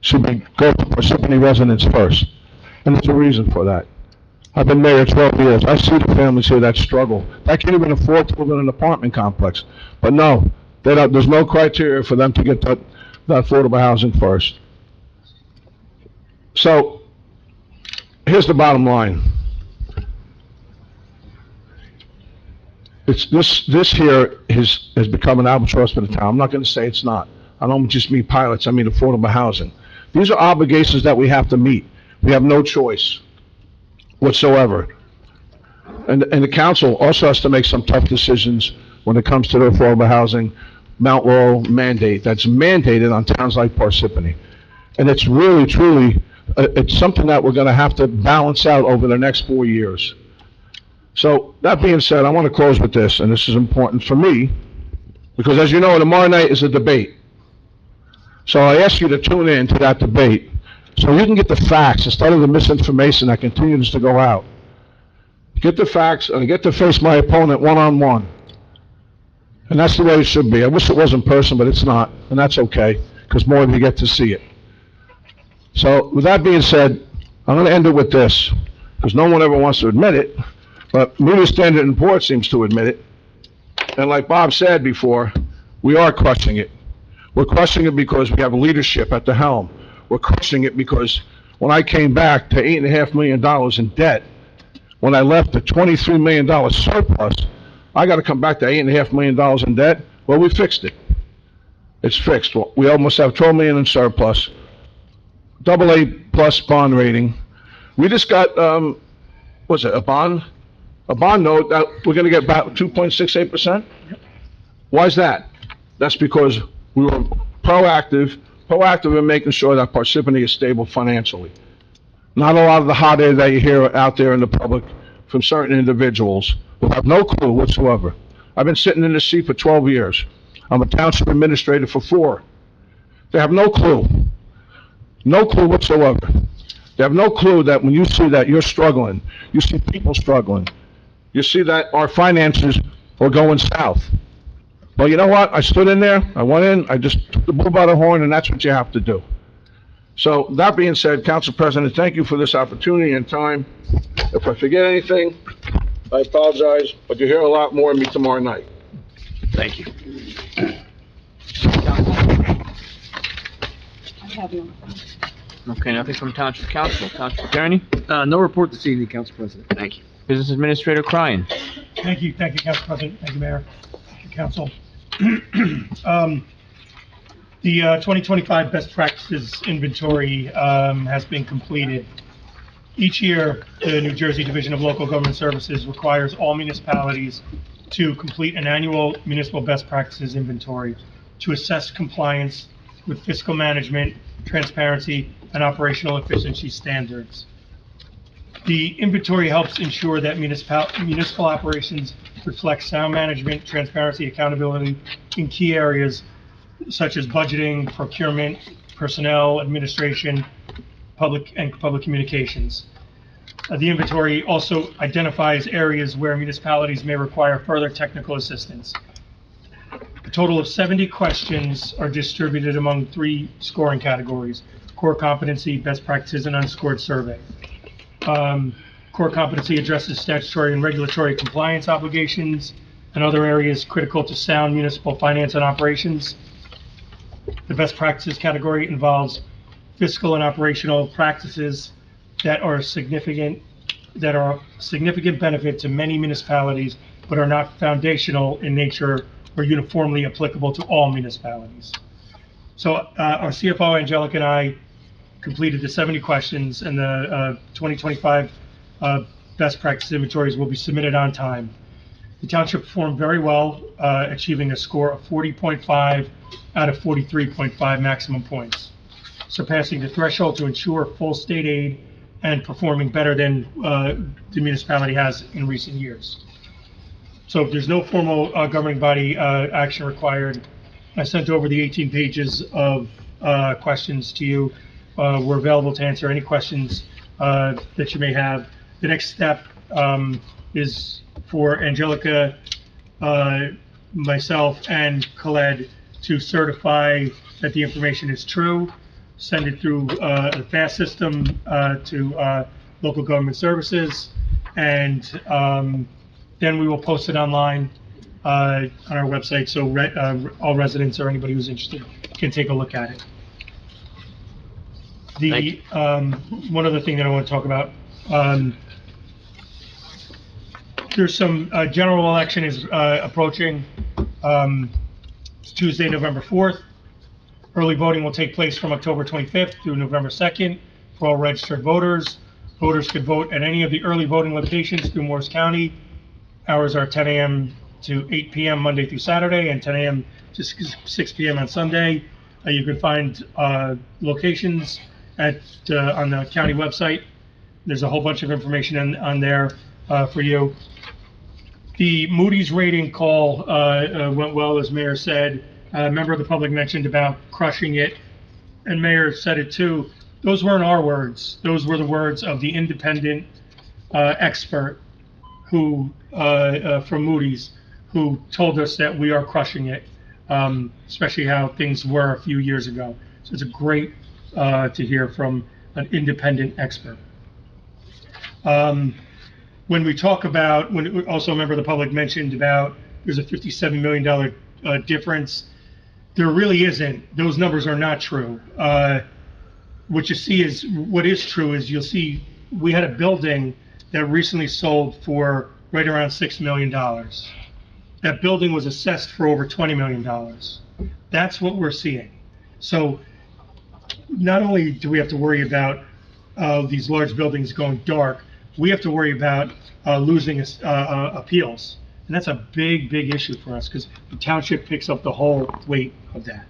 should go to Parsippany residents first. And there's a reason for that. I've been mayor 12 years. I see the families here that struggle. That can't even afford to live in an apartment complex. But no, there's no criteria for them to get that affordable housing first. So, here's the bottom line. This here has become an albatross for the town. I'm not going to say it's not. I don't just mean pilots, I mean affordable housing. These are obligations that we have to meet. We have no choice whatsoever. And the council also has to make some tough decisions when it comes to the affordable housing Mount Laurel mandate that's mandated on towns like Parsippany. And it's really, truly, it's something that we're going to have to balance out over the next 4 years. So, that being said, I want to close with this, and this is important for me, because as you know, tomorrow night is a debate. So I ask you to tune in to that debate, so you can get the facts instead of the misinformation that continues to go out. Get the facts, and get to face my opponent one-on-one. And that's the way it should be. I wish it was in person, but it's not, and that's okay, because more of you get to see it. So, with that being said, I'm going to end it with this, because no one ever wants to admit it, but Media Standard & Poor's seems to admit it. And like Bob said before, we are crushing it. We're crushing it because we have leadership at the helm. We're crushing it because when I came back to $8.5 million in debt, when I left a $23 million surplus, I got to come back to $8.5 million in debt. Well, we fixed it. It's fixed. We almost have $12 million in surplus, AA+ bond rating. We just got, what's it, a bond note that we're going to get about 2.68%. Why is that? That's because we were proactive in making sure that Parsippany is stable financially. Not a lot of the hot air that you hear out there in the public from certain individuals who have no clue whatsoever. I've been sitting in this seat for 12 years. I'm a township administrator for 4. They have no clue. No clue whatsoever. They have no clue that when you see that you're struggling, you see people struggling, you see that our finances are going south. Well, you know what? I stood in there, I went in, I just took the bull by the horn, and that's what you have to do. So, that being said, Council President, thank you for this opportunity and time. If I forget anything, I apologize, but you'll hear a lot more of me tomorrow night. Thank you. Okay, nothing from Township Council. Township Attorney? No report this evening, Council President. Thank you. Business Administrator Cryan? Thank you, Council President. Thank you, Mayor. Thank you, Council. The 2025 Best Practices Inventory has been completed. Each year, the New Jersey Division of Local Government Services requires all municipalities to complete an annual municipal best practices inventory to assess compliance with fiscal management, transparency, and operational efficiency standards. The inventory helps ensure that municipal operations reflect sound management, transparency, accountability in key areas such as budgeting, procurement, personnel, administration, public communications. The inventory also identifies areas where municipalities may require further technical assistance. A total of 70 questions are distributed among 3 scoring categories: core competency, best practices, and unscored survey. Core competency addresses statutory and regulatory compliance obligations and other areas critical to sound municipal finance and operations. The best practices category involves fiscal and operational practices that are significant that are of significant benefit to many municipalities, but are not foundational in nature or uniformly applicable to all municipalities. So our CFO, Angelica, and I completed the 70 questions, and the 2025 best practice inventories will be submitted on time. The township performed very well, achieving a score of 40.5 out of 43.5 maximum points, surpassing the threshold to ensure full state aid and performing better than the municipality has in recent years. So there's no formal governing body action required. I sent over the 18 pages of questions to you. We're available to answer any questions that you may have. The next step is for Angelica, myself, and Khaled to certify that the information is true, send it through the FAST system to local government services, and then we will post it online on our website, so all residents or anybody who's interested can take a look at it. The one other thing that I want to talk about, there's some general election is approaching. It's Tuesday, November 4th. Early voting will take place from October 25th through November 2nd for all registered voters. Voters could vote at any of the early voting locations through Morris County. Hours are 10 a.m. to 8 p.m. Monday through Saturday, and 10 a.m. to 6 p.m. on Sunday. You can find locations on the county website. There's a whole bunch of information on there for you. The Moody's rating call went well, as Mayor said. A member of the public mentioned about crushing it, and Mayor said it too. Those weren't our words. Those were the words of the independent expert who from Moody's, who told us that we are crushing it, especially how things were a few years ago. So it's great to hear from an independent expert. When we talk about, also a member of the public mentioned about there's a $57 million difference. There really isn't. Those numbers are not true. What you see is, what is true is you'll see we had a building that recently sold for right around $6 million. That building was assessed for over $20 million. That's what we're seeing. So not only do we have to worry about these large buildings going dark, we have to worry about losing appeals. And that's a big, big issue for us because the township picks up the whole weight of that.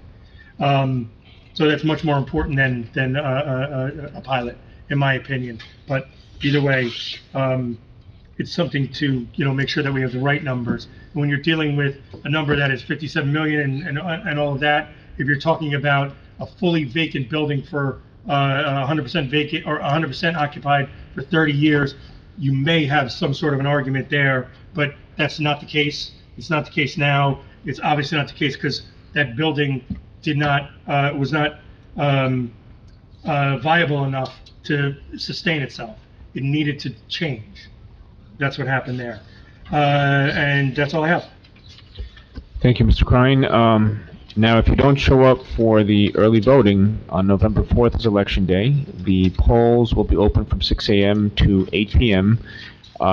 So that's much more important than a pilot, in my opinion. But either way, it's something to make sure that we have the right numbers. When you're dealing with a number that is 57 million and all of that, if you're talking about a fully vacant building for 100% vacant or 100% occupied for 30 years, you may have some sort of an argument there, but that's not the case. It's not the case now. It's obviously not the case because that building was not viable enough to sustain itself. It needed to change. That's what happened there. And that's all I have. Thank you, Mr. Crine. Now, if you don't show up for the early voting on November 4th is Election Day, the polls will be open from 6 a.m. to 8 p.m.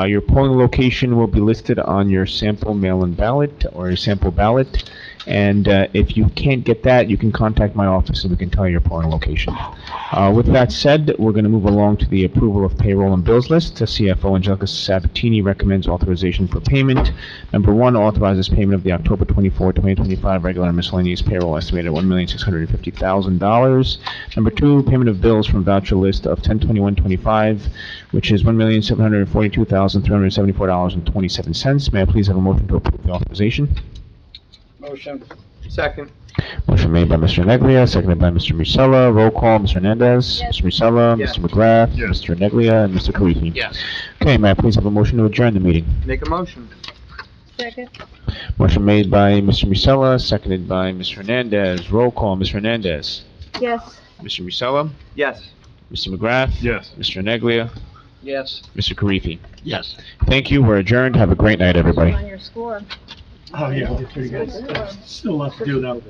Your polling location will be listed on your sample mail-in ballot or your sample ballot. And if you can't get that, you can contact my office and we can tell you your polling location. With that said, we're going to move along to the approval of payroll and bills list. The CFO, Angelica Sabatini, recommends authorization for payment. Number one, authorizes payment of the October 24, 2025 regular and miscellaneous payroll estimated at $1,650,000. Number two, payment of bills from voucher list of 10/21/25, which is $1,742,374.27. May I please have a motion to approve the authorization? Motion. Second. Motion made by Mr. Neglia, seconded by Mr. Musella. Roll call, Mr. Hernandez. Yes. Mr. Musella. Yes. Mr. McGrath. Yes. Mr. Neglia, and Mr. Karifi. Yes. Okay, may I please have a motion to adjourn the meeting? Make a motion. Second. Motion made by Mr. Musella, seconded by Mr. Hernandez. Roll call, Mr. Hernandez. Yes. Mr. Musella. Yes. Mr. McGrath. Yes. Mr. Neglia. Yes. Mr. Karifi. Yes. Thank you. We're adjourned. Have a great night, everybody. On your score. Oh, yeah, we did pretty good. Still a lot to do, though.